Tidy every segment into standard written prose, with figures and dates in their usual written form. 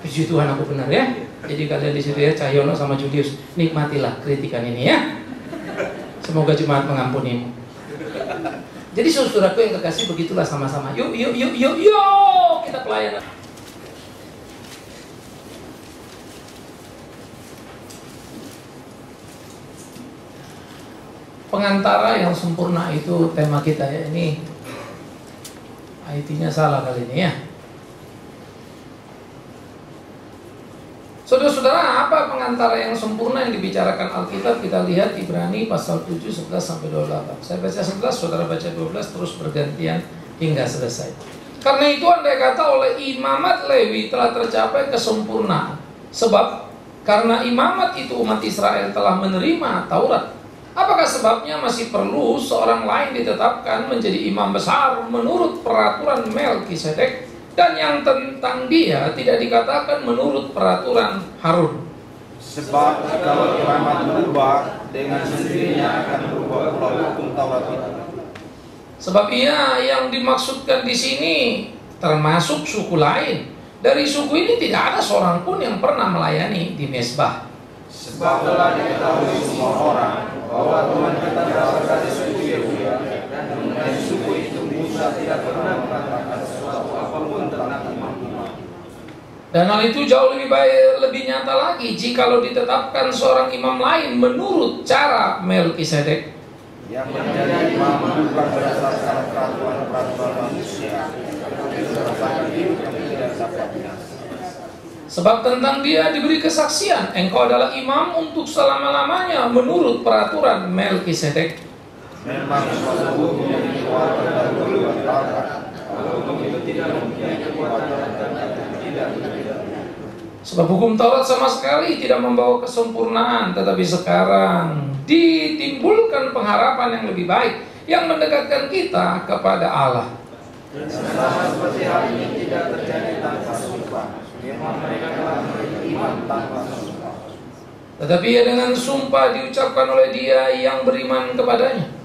Puji Tuhan aku benar ya. Jadi kalian di situ ya, Cahyono sama Julius, nikmatilah kritikan ini ya. Semoga jemaat mengampunimu. Jadi saudaraku yang terkasih, begitulah sama-sama. Yuk kita pelayanan. Pengantara yang sempurna itu tema kita ya. Ini IT-nya salah kali ini ya. Saudara-saudara, apa pengantara yang sempurna yang dibicarakan Alkitab? Kita lihat Ibrani pasal 7, 11 sampai 28. Saya baca 11, saudara baca 12, terus bergantian hingga selesai. Karena itu andai kata oleh imamat Lewi telah tercapai kesempurnaan. Sebab karena imamat itu umat Israel telah menerima Taurat, apakah sebabnya masih perlu seorang lain ditetapkan menjadi imam besar menurut peraturan Melkisedek, dan yang tentang dia tidak dikatakan menurut peraturan Harun? Sebab kalau imamat berubah, dengan sendirinya akan berubah pula hukum Taurat itu. Sebab ia yang dimaksudkan di sini termasuk suku lain. Dari suku ini tidak ada seorang pun yang pernah melayani di mezbah. Sebab telah diketahui semua orang bahwa Tuhan kita berasal dari suku Yehuda, dan mengenai suku itu Musa tidak pernah mengatakan sesuatu apapun tentang imam-imam. Dan hal itu jauh lebih nyata lagi jikalau ditetapkan seorang imam lain menurut cara Melkisedek, yang menjadi imam bukan berdasarkan peraturan manusia, tetapi berdasarkan hidup yang tidak dapat binasa. Sebab tentang dia diberi kesaksian, engkau adalah imam untuk selama-lamanya menurut peraturan Melkisedek. Memang suatu hukum yang dikeluarkan dari dulu Taurat, kalau hukum itu tidak mempunyai kekuatan dan tidak. Sebab hukum Taurat sama sekali tidak membawa kesempurnaan, tetapi sekarang ditimbulkan pengharapan yang lebih baik, yang mendekatkan kita kepada Allah. Dan selama seperti hal ini tidak terjadi tanpa sumpah, memang mereka telah beriman tanpa sumpah. Tetapi ya dengan sumpah diucapkan oleh dia yang beriman kepadanya.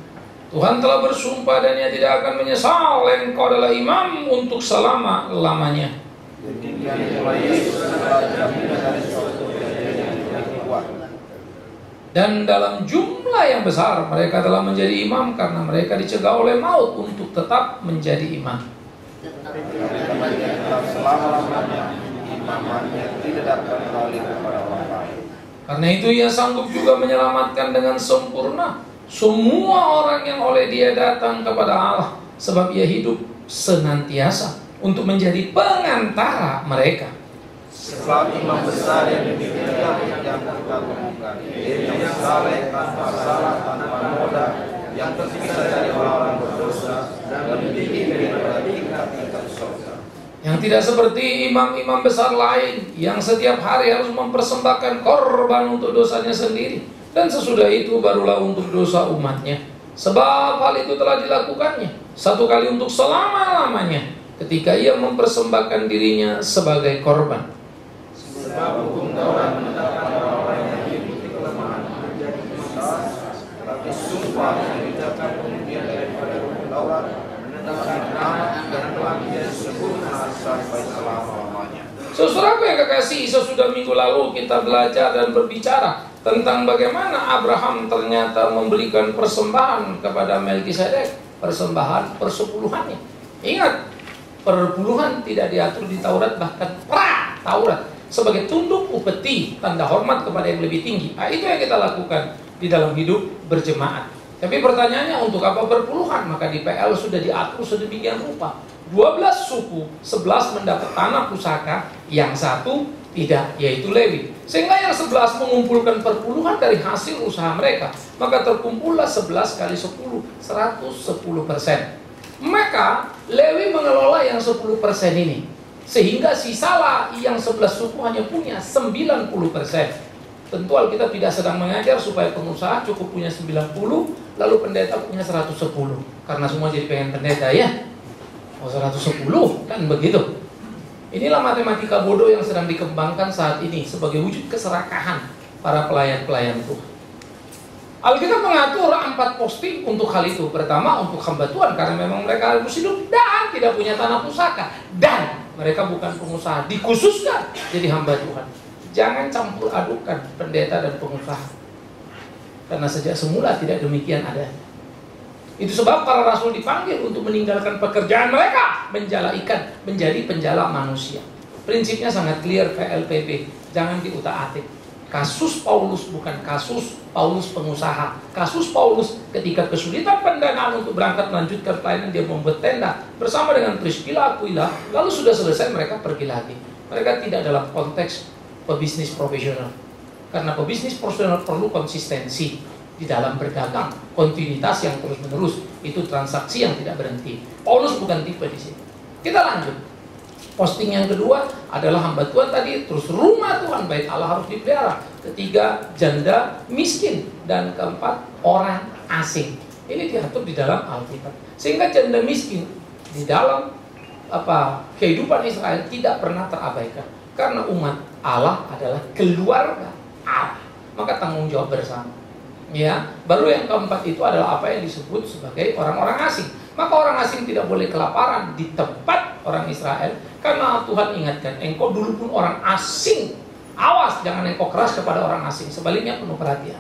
Tuhan telah bersumpah dan ia tidak akan menyesal, engkau adalah imam untuk selama-lamanya. Demikian pula Yesus adalah jaminan dari suatu perjanjian yang lebih kuat. Dan dalam jumlah yang besar mereka telah menjadi imam karena mereka dicegah oleh maut untuk tetap menjadi imam. Tetapi karena dia tetap selama-lamanya, imamannya tidak dapat kembali kepada orang lain. Karena itu ia sanggup juga menyelamatkan dengan sempurna semua orang yang oleh dia datang kepada Allah, sebab ia hidup senantiasa untuk menjadi pengantara mereka. Sebab imam besar yang demikian yang kita temukan, yang saleh tanpa salah tanpa noda, yang terpisah dari orang-orang berdosa dan lebih tinggi daripada tingkat-tingkat surga. Yang tidak seperti imam-imam besar lain yang setiap hari harus mempersembahkan korban untuk dosanya sendiri, dan sesudah itu barulah untuk dosa umatnya. Sebab hal itu telah dilakukannya satu kali untuk selama-lamanya, ketika ia mempersembahkan dirinya sebagai korban. Sebab hukum Taurat menetapkan orang-orang yang hidup di kelemahan menjadi dosa, tetapi sumpah yang diucapkan kemudian daripada hukum Taurat menetapkan anak dan telah menjadi sempurna sampai selama-lamanya. Saudaraku yang kekasih, sesudah minggu lalu kita belajar dan berbicara tentang bagaimana Abraham ternyata memberikan persembahan kepada Melkisedek, persembahan persepuluhannya. Ingat, perpuluhan tidak diatur di Taurat, bahkan pra-Taurat, sebagai tunduk upeti, tanda hormat kepada yang lebih tinggi. Nah, itu yang kita lakukan di dalam hidup berjemaat. Tapi pertanyaannya, untuk apa perpuluhan? Maka di PL sudah diatur sedemikian rupa. 12 suku, 11 mendapat tanah pusaka, yang satu tidak, yaitu Lewi. Sehingga yang 11 mengumpulkan perpuluhan dari hasil usaha mereka. Maka terkumpullah 11 kali 10, 110%. Maka Lewi mengelola yang 10% ini, sehingga sisalah yang 11 suku hanya punya 90%. Tentu Alkitab tidak sedang mengajar supaya pengusaha cukup punya 90, lalu pendeta punya 110, karena semua jadi pengen pendeta ya. Oh 110 kan begitu. Inilah matematika bodoh yang sedang dikembangkan saat ini sebagai wujud keserakahan para pelayan-pelayan Tuhan. Alkitab mengatur 4 posting untuk hal itu. Pertama, untuk hamba Tuhan, karena memang mereka harus hidup dan tidak punya tanah pusaka. Dan Mereka bukan pengusaha, dikhususkan jadi hamba Tuhan. Jangan campur adukan pendeta dan pengusaha, karena sejak semula tidak demikian adanya. Itu sebab para rasul dipanggil untuk meninggalkan pekerjaan mereka, menjala ikan, menjadi penjala manusia. Prinsipnya sangat clear, PLPP, jangan diutak-atik. Kasus Paulus bukan kasus Paulus pengusaha. Kasus Paulus ketika kesulitan pendanaan untuk berangkat melanjutkan pelayanan, dia membuat tenda bersama dengan Priscilla, Aquila. Lalu sudah selesai, mereka pergi lagi. Mereka tidak dalam konteks pebisnis profesional, karena pebisnis profesional perlu konsistensi di dalam berdagang, kontinuitas yang terus menerus, itu transaksi yang tidak berhenti. Paulus bukan tipe di sini. Kita lanjut. Posting yang kedua adalah hamba Tuhan tadi, terus rumah Tuhan baik Allah harus dipelihara. Ketiga, janda miskin, dan keempat, orang asing. Ini diatur di dalam Alkitab. Sehingga janda miskin di dalam kehidupan Israel tidak pernah terabaikan, karena umat Allah adalah keluarga Allah, maka tanggung jawab bersama. Ya, baru yang keempat itu adalah apa yang disebut sebagai orang-orang asing. Maka orang asing tidak boleh kelaparan di tempat orang Israel, karena Tuhan ingatkan, engkau dulu pun orang asing. Awas, jangan engkau keras kepada orang asing. Sebaliknya penuh perhatian.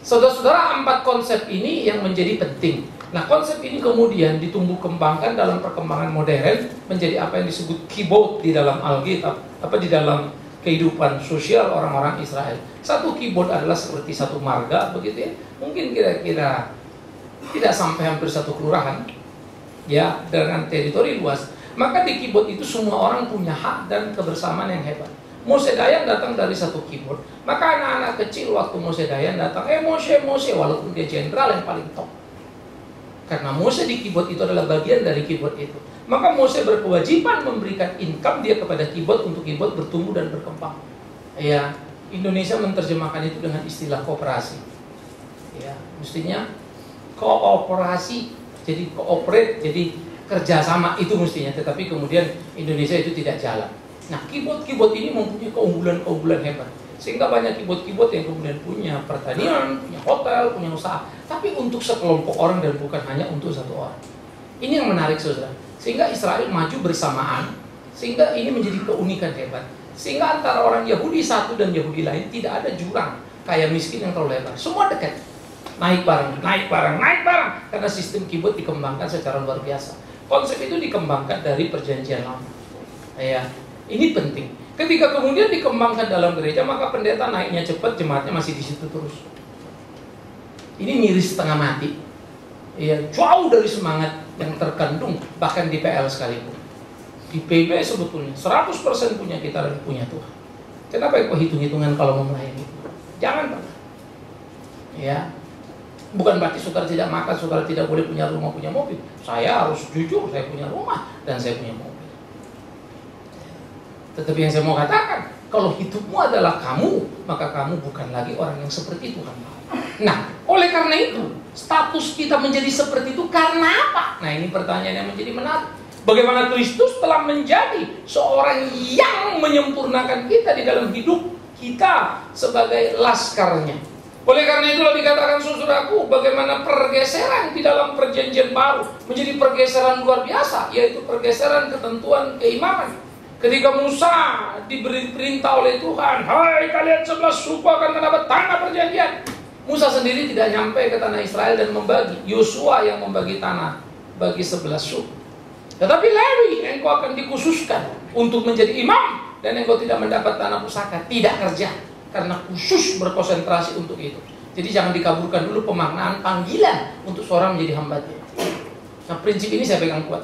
Saudara-saudara, 4 konsep ini yang menjadi penting. Nah, konsep ini kemudian ditumbuh kembangkan dalam perkembangan modern menjadi apa yang disebut kibot di dalam Alkitab, di dalam kehidupan sosial orang-orang Israel. Satu kibot adalah seperti satu marga, begitu ya. Mungkin kira-kira tidak sampai hampir satu kelurahan, ya, dengan teritori luas. Maka di kibot itu semua orang punya hak dan kebersamaan yang hebat. Mose Dayan datang dari satu kibot. Maka anak-anak kecil waktu Mose Dayan datang, Mose, walaupun dia jenderal yang paling top. Karena Mose di kibot itu adalah bagian dari kibot itu. Maka Mose berkewajiban memberikan income dia kepada kibot untuk kibot bertumbuh dan berkembang. Ya, Indonesia menerjemahkan itu dengan istilah kooperasi. Ya, mestinya kooperasi, jadi kooperate, jadi kerjasama itu mestinya. Tetapi kemudian Indonesia itu tidak jalan. Nah, kibot-kibot ini mempunyai keunggulan-keunggulan hebat. Sehingga banyak kibot-kibot yang kemudian punya pertanian, punya hotel, punya usaha. Tapi untuk sekelompok orang dan bukan hanya untuk satu orang. Ini yang menarik, saudara. Sehingga Israel maju bersamaan, sehingga ini menjadi keunikan hebat. Sehingga antara orang Yahudi satu dan Yahudi lain tidak ada jurang kaya miskin yang terlalu lebar. Semua dekat. Naik bareng. Karena sistem kibot dikembangkan secara luar biasa. Konsep itu dikembangkan dari perjanjian lama. Ya, ini penting. Ketika kemudian dikembangkan dalam gereja, maka pendeta naiknya cepat, jemaatnya masih di situ terus. Ini miris setengah mati. Ya, jauh dari semangat yang terkandung bahkan di PL sekalipun. Di PB sebetulnya 100% punya kita dan punya Tuhan. Kenapa kok hitung-hitungan kalau mau melayani? Jangan pernah. Ya, bukan berarti saudara tidak makan, saudara tidak boleh punya rumah, punya mobil. Saya harus jujur, saya punya rumah dan saya punya mobil. Tetapi yang saya mau katakan, kalau hidupmu adalah kamu, maka kamu bukan lagi orang yang seperti Tuhan. Nah, oleh karena itu, status kita menjadi seperti itu karena apa? Nah, ini pertanyaan yang menjadi menarik. Bagaimana Kristus telah menjadi seorang yang menyempurnakan kita di dalam hidup kita sebagai laskarnya. Oleh karena itulah dikatakan, saudaraku, bagaimana pergeseran di dalam perjanjian baru menjadi pergeseran luar biasa, yaitu pergeseran ketentuan keimaman. Ketika Musa diberi perintah oleh Tuhan, hai kalian 11 suku akan mendapat tanah perjanjian. Musa sendiri tidak nyampe ke tanah Israel dan membagi. Yosua yang membagi tanah bagi 11 suku. Tetapi Lewi, engkau akan dikhususkan untuk menjadi imam, dan engkau tidak mendapat tanah pusaka, tidak kerja, karena khusus berkonsentrasi untuk itu. Jadi jangan dikaburkan dulu pemaknaan panggilan untuk seorang menjadi hamba Tuhan. Nah, prinsip ini saya pegang kuat.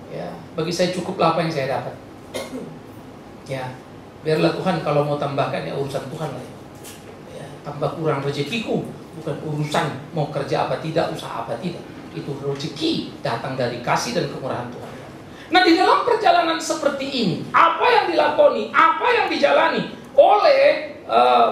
Ya, bagi saya cukuplah apa yang saya dapat. Ya, biarlah Tuhan kalau mau tambahkan, ya urusan Tuhan lah. Ya, tambah kurang rezekiku, bukan urusan mau kerja apa tidak, usaha apa tidak. Itu rezeki datang dari kasih dan kemurahan Tuhan. Nah, di dalam perjalanan seperti ini, apa yang dilakoni, apa yang dijalani oleh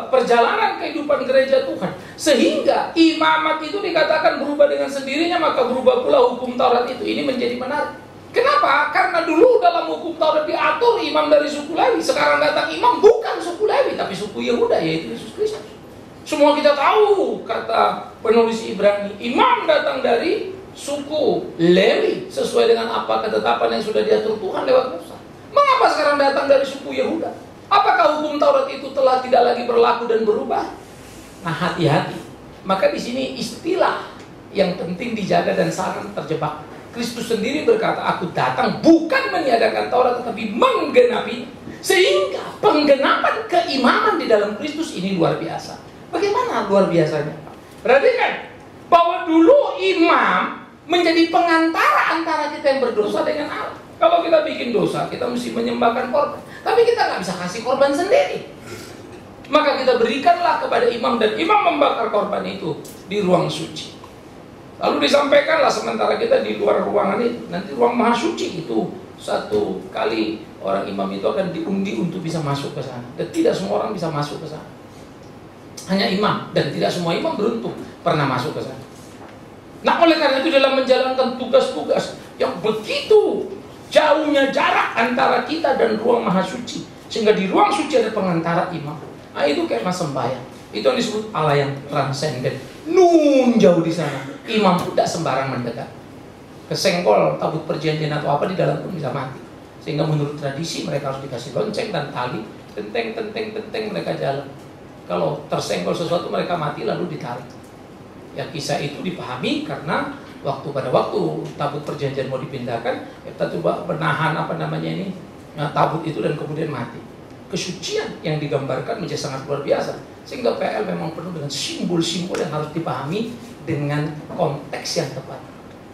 perjalanan kehidupan gereja Tuhan, sehingga imamat itu dikatakan berubah dengan sendirinya, maka berubah pula hukum Taurat itu. Ini menjadi menarik. Kenapa? Karena dulu dalam hukum Taurat diatur imam dari suku Lewi. Sekarang datang imam bukan suku Lewi, tapi suku Yehuda, yaitu Yesus Kristus. Semua kita tahu, kata penulis Ibrani, imam datang dari suku Lewi sesuai dengan apa ketetapan yang sudah diatur Tuhan lewat Musa. Mengapa sekarang datang dari suku Yehuda? Apakah hukum Taurat itu telah tidak lagi berlaku dan berubah? Nah, hati-hati. Maka di sini istilah yang penting dijaga dan jangan terjebak. Kristus sendiri berkata, aku datang bukan meniadakan Taurat tetapi menggenapi. Sehingga penggenapan keimaman di dalam Kristus ini luar biasa. Bagaimana luar biasanya? Perhatikan bahwa dulu imam menjadi pengantara antara kita yang berdosa dengan Allah. Kalau kita bikin dosa, kita mesti menyembahkan korban. Tapi kita nggak bisa kasih korban sendiri. Maka kita berikanlah kepada imam, dan imam membakar korban itu di ruang suci. Lalu disampaikanlah sementara kita di luar ruangan itu. Nanti ruang maha suci itu satu kali orang imam itu akan diundi untuk bisa masuk ke sana. Dan tidak semua orang bisa masuk ke sana. Hanya imam, dan tidak semua imam beruntung pernah masuk ke sana. Nah, oleh karena itu dalam menjalankan tugas-tugas yang begitu jauhnya jarak antara kita dan ruang maha suci, sehingga di ruang suci ada pengantara imam. Nah, itu kayak mas sembahyang. Itu yang disebut Allah yang transenden. Nun jauh di sana. Imam pun tidak sembarang mendekat. Kesenggol tabut perjanjian atau apa di dalam pun bisa mati. Sehingga menurut tradisi mereka harus dikasih lonceng dan tali. Tenteng mereka jalan. Kalau tersenggol sesuatu mereka mati lalu ditarik. Ya, kisah itu dipahami karena pada waktu tabut perjanjian mau dipindahkan, kita coba menahan tabut itu dan kemudian mati. Kesucian yang digambarkan menjadi sangat luar biasa, sehingga PL memang penuh dengan simbol-simbol yang harus dipahami dengan konteks yang tepat.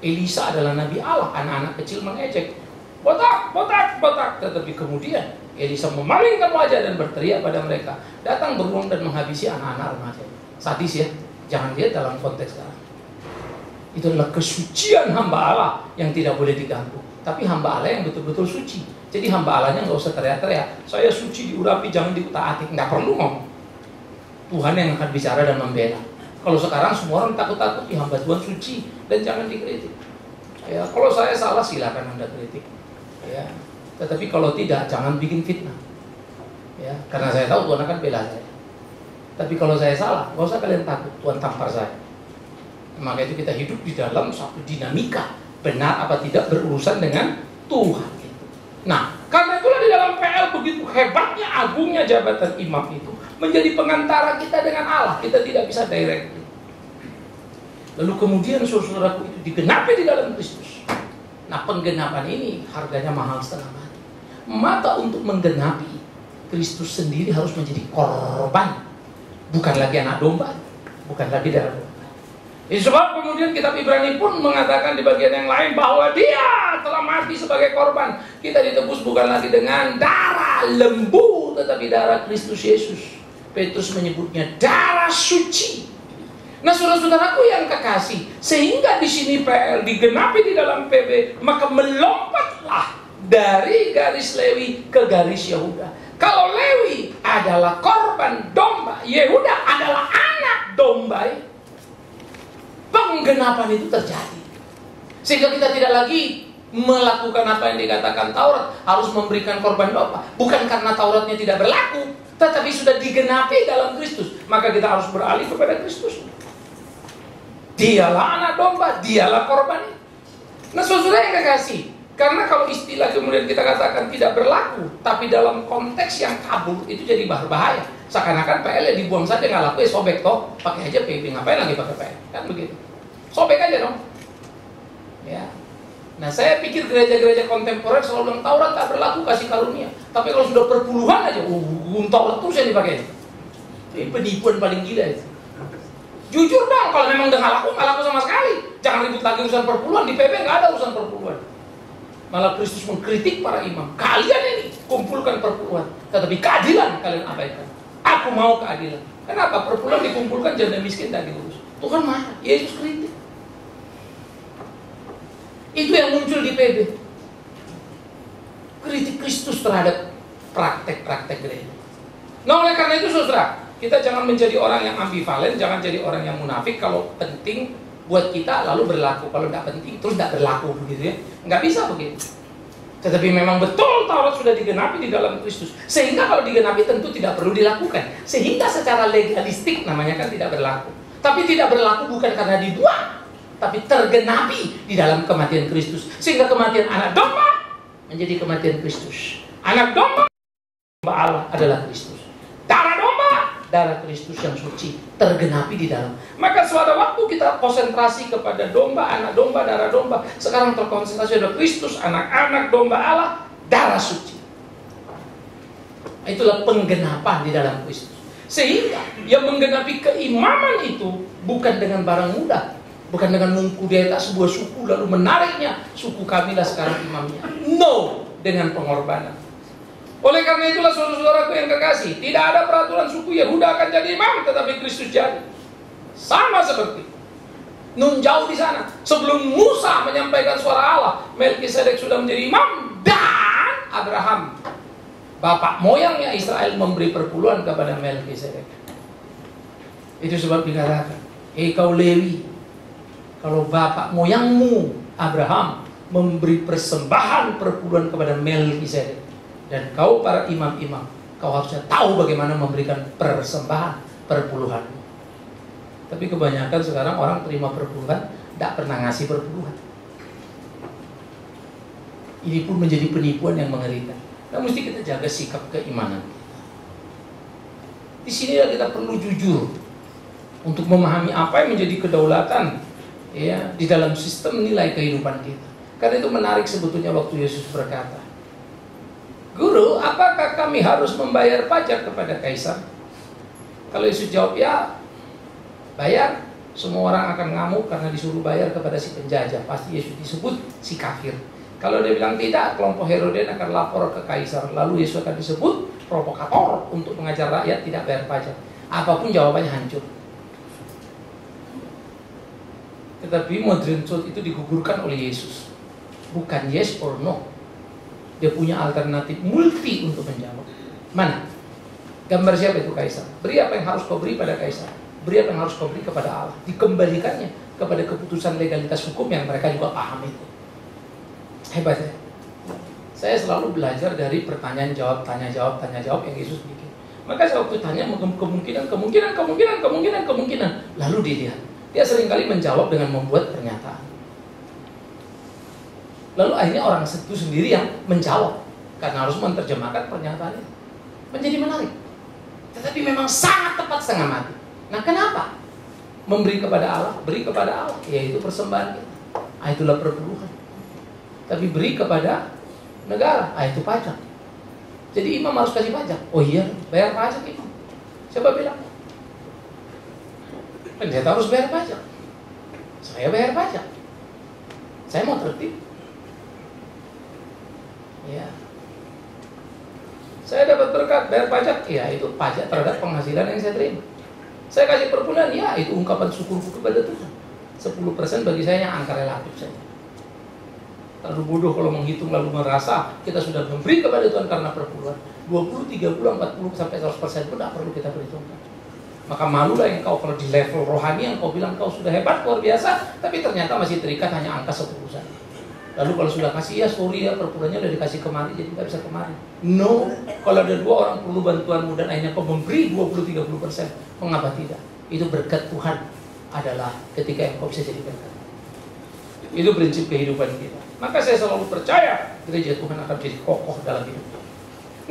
Elisa adalah nabi Allah, anak-anak kecil mengejek, botak, botak, botak, tetapi kemudian Elisa memalingkan wajah dan berteriak pada mereka, datang beruang dan menghabisi anak-anak remaja. Sadis ya. Jangan lihat dalam konteks sekarang. Itu adalah kesucian hamba Allah yang tidak boleh diganggu. Tapi hamba Allah yang betul-betul suci. Jadi hamba Allahnya nggak usah teriak-teriak, saya suci diurapi, jangan ditaati. Nggak perlu ngomong. Tuhan yang akan bicara dan membela. Kalau sekarang semua orang takut-takut, hamba Tuhan suci dan jangan dikritik. Ya, kalau saya salah silakan Anda kritik. Ya, tetapi kalau tidak, jangan bikin fitnah. Ya, karena saya tahu Tuhan akan bela saya. Tapi kalau saya salah, nggak usah kalian takut, Tuhan tampar saya. Maka itu kita hidup di dalam satu dinamika, benar apa tidak berurusan dengan Tuhan. Nah, karena itulah di dalam PL begitu hebatnya, agungnya jabatan imam itu menjadi pengantara kita dengan Allah. Kita tidak bisa direct. Lalu kemudian saudaraku itu digenapi di dalam Kristus. Nah, penggenapan ini harganya mahal setengah mati. Maka untuk menggenapi, Kristus sendiri harus menjadi korban. Bukan lagi anak domba, bukan lagi darah domba. Sebab kemudian kitab Ibrani pun mengatakan di bagian yang lain bahwa dia telah mati sebagai korban. Kita ditebus bukan lagi dengan darah lembu, tetapi darah Kristus Yesus. Petrus menyebutnya darah suci. Nah, saudara-saudaraku yang kekasih, sehingga di sini PL digenapi di dalam PB, maka melompatlah dari garis Lewi ke garis Yehuda. Kalau Lewi adalah korban domba, Yehuda adalah anak domba. Penggenapan itu terjadi. Sehingga kita tidak lagi melakukan apa yang dikatakan Taurat, harus memberikan korban domba. Bukan karena Tauratnya tidak berlaku, tetapi sudah digenapi dalam Kristus. Maka kita harus beralih kepada Kristus. Dialah anak domba, dialah korban. Nah, saudara yang kekasih, karena kalau istilah kemudian kita katakan tidak berlaku, tapi dalam konteks yang kabur, itu jadi berbahaya. Seakan-akan PL ya dibuang saja, nggak laku ya sobek toh, pakai aja PB, ngapain lagi pakai PL? Kan begitu. Sobek aja dong. Ya. Nah, saya pikir gereja-gereja kontemporer selalu bilang Taurat tak berlaku, kasih karunia. Tapi kalau sudah perpuluhan aja, Taurat terus yang dipakai. Ini penipuan paling gila itu. Jujur dong, kalau memang udah nggak laku sama sekali. Jangan ribut lagi urusan perpuluhan, di PB nggak ada urusan perpuluhan. Malah Kristus mengkritik para imam. Kalian ini kumpulkan perpuluhan, tetapi keadilan kalian abaikan. Aku mau keadilan. Kenapa? Perpuluhan dikumpulkan, janda miskin tak diurus. Tuhan marah, Yesus kritik. Itu yang muncul di PB. Kritik Kristus terhadap praktek-praktek gereja. Nah, oleh karena itu saudara, kita jangan menjadi orang yang ambivalen, jangan jadi orang yang munafik. Kalau penting buat kita lalu berlaku, kalau tidak penting terus tidak berlaku, begitu ya. Nggak bisa begitu. Tetapi memang betul Taurat sudah digenapi di dalam Kristus, sehingga kalau digenapi tentu tidak perlu dilakukan. Sehingga secara legalistik namanya kan tidak berlaku. Tapi tidak berlaku bukan karena dibuang, tapi tergenapi di dalam kematian Kristus. Sehingga kematian anak domba menjadi kematian Kristus. Anak domba Allah adalah Kristus. Darah domba, darah Kristus yang suci, tergenapi di dalam. Maka suatu waktu kita konsentrasi kepada domba, anak domba, darah domba. Sekarang terkonsentrasi pada Kristus, anak-anak domba Allah, darah suci. Itulah penggenapan di dalam Kristus. Sehingga yang menggenapi keimaman itu bukan dengan barang mudah, bukan dengan mengkudeta sebuah suku lalu menariknya, suku kamilah sekarang imamnya. No, dengan pengorbanan. Oleh karena itulah saudara-saudaraku yang kekasih, tidak ada peraturan suku Yehuda akan jadi imam, tetapi Kristus jadi. Sama seperti nun jauh di sana. Sebelum Musa menyampaikan suara Allah, Melkisedek sudah menjadi imam, dan Abraham, bapak moyangnya Israel, memberi perpuluhan kepada Melkisedek. Itu sebab dikatakan, kau Lewi, kalau bapak moyangmu Abraham memberi persembahan perpuluhan kepada Melkisedek, dan kau para imam-imam, kau harusnya tahu bagaimana memberikan persembahan perpuluhan. Tapi kebanyakan sekarang orang terima perpuluhan, tidak pernah ngasih perpuluhan. Ini pun menjadi penipuan yang mengerikan. Nah, mesti kita jaga sikap keimanan. Di sinilah kita perlu jujur untuk memahami apa yang menjadi kedaulatan ya di dalam sistem nilai kehidupan kita. Karena itu menarik sebetulnya waktu Yesus berkata, Guru, apakah kami harus membayar pajak kepada Kaisar? Kalau Yesus jawab ya, bayar. Semua orang akan ngamuk karena disuruh bayar kepada si penjajah. Pasti Yesus disebut si kafir. Kalau dia bilang tidak, kelompok Herodes akan lapor ke Kaisar. Lalu Yesus akan disebut provokator untuk mengajar rakyat tidak bayar pajak. Apapun jawabannya hancur. Tetapi modern truth itu digugurkan oleh Yesus. Bukan yes or no. Dia punya alternatif multi untuk menjawab. Mana? Gambar siapa itu Kaisar? Beri apa yang harus kau beri pada Kaisar. Beri apa yang harus kau beri kepada Allah. Dikembalikannya kepada keputusan legalitas hukum yang mereka juga paham itu. Hebat ya? Saya selalu belajar dari pertanyaan jawab, tanya jawab yang Yesus bikin. Maka saya waktu tanya kemungkinan. Lalu dia seringkali menjawab dengan membuat pernyataan. Lalu akhirnya orang itu sendiri yang menjawab karena harus menerjemahkan pernyataan itu. Menjadi menarik. Tetapi memang sangat tepat setengah mati. Nah, kenapa? Memberi kepada Allah, beri kepada Allah, yaitu persembahan kita. Itulah perpuluhan. Tapi beri kepada negara, itu pajak. Jadi imam harus kasih pajak. Oh iya, bayar pajak imam. Siapa bilang? Pendeta harus bayar pajak. Saya bayar pajak. Saya mau tertib. Ya. Saya dapat berkat bayar pajak, ya itu pajak terhadap penghasilan yang saya terima. Saya kasih perpuluhan, ya itu ungkapan syukurku kepada Tuhan. 10% bagi saya yang angka relatif saja. Terlalu bodoh kalau menghitung lalu merasa kita sudah memberi kepada Tuhan karena perpuluhan. 20, 30, 40 sampai 100% pun tidak perlu kita perhitungkan. Maka malulah engkau kalau di level rohani yang kau bilang kau sudah hebat luar biasa, tapi ternyata masih terikat hanya angka 10 saja. Lalu kalau sudah kasih ya sorry ya perpuluhannya udah dikasih kemari jadi nggak bisa kemari. No, kalau ada 2 orang perlu bantuanmu dan akhirnya kau memberi 20-30%, mengapa tidak? Itu berkat Tuhan adalah ketika engkau bisa jadi berkat. Itu prinsip kehidupan kita. Maka saya selalu percaya gereja Tuhan akan jadi kokoh dalam hidup.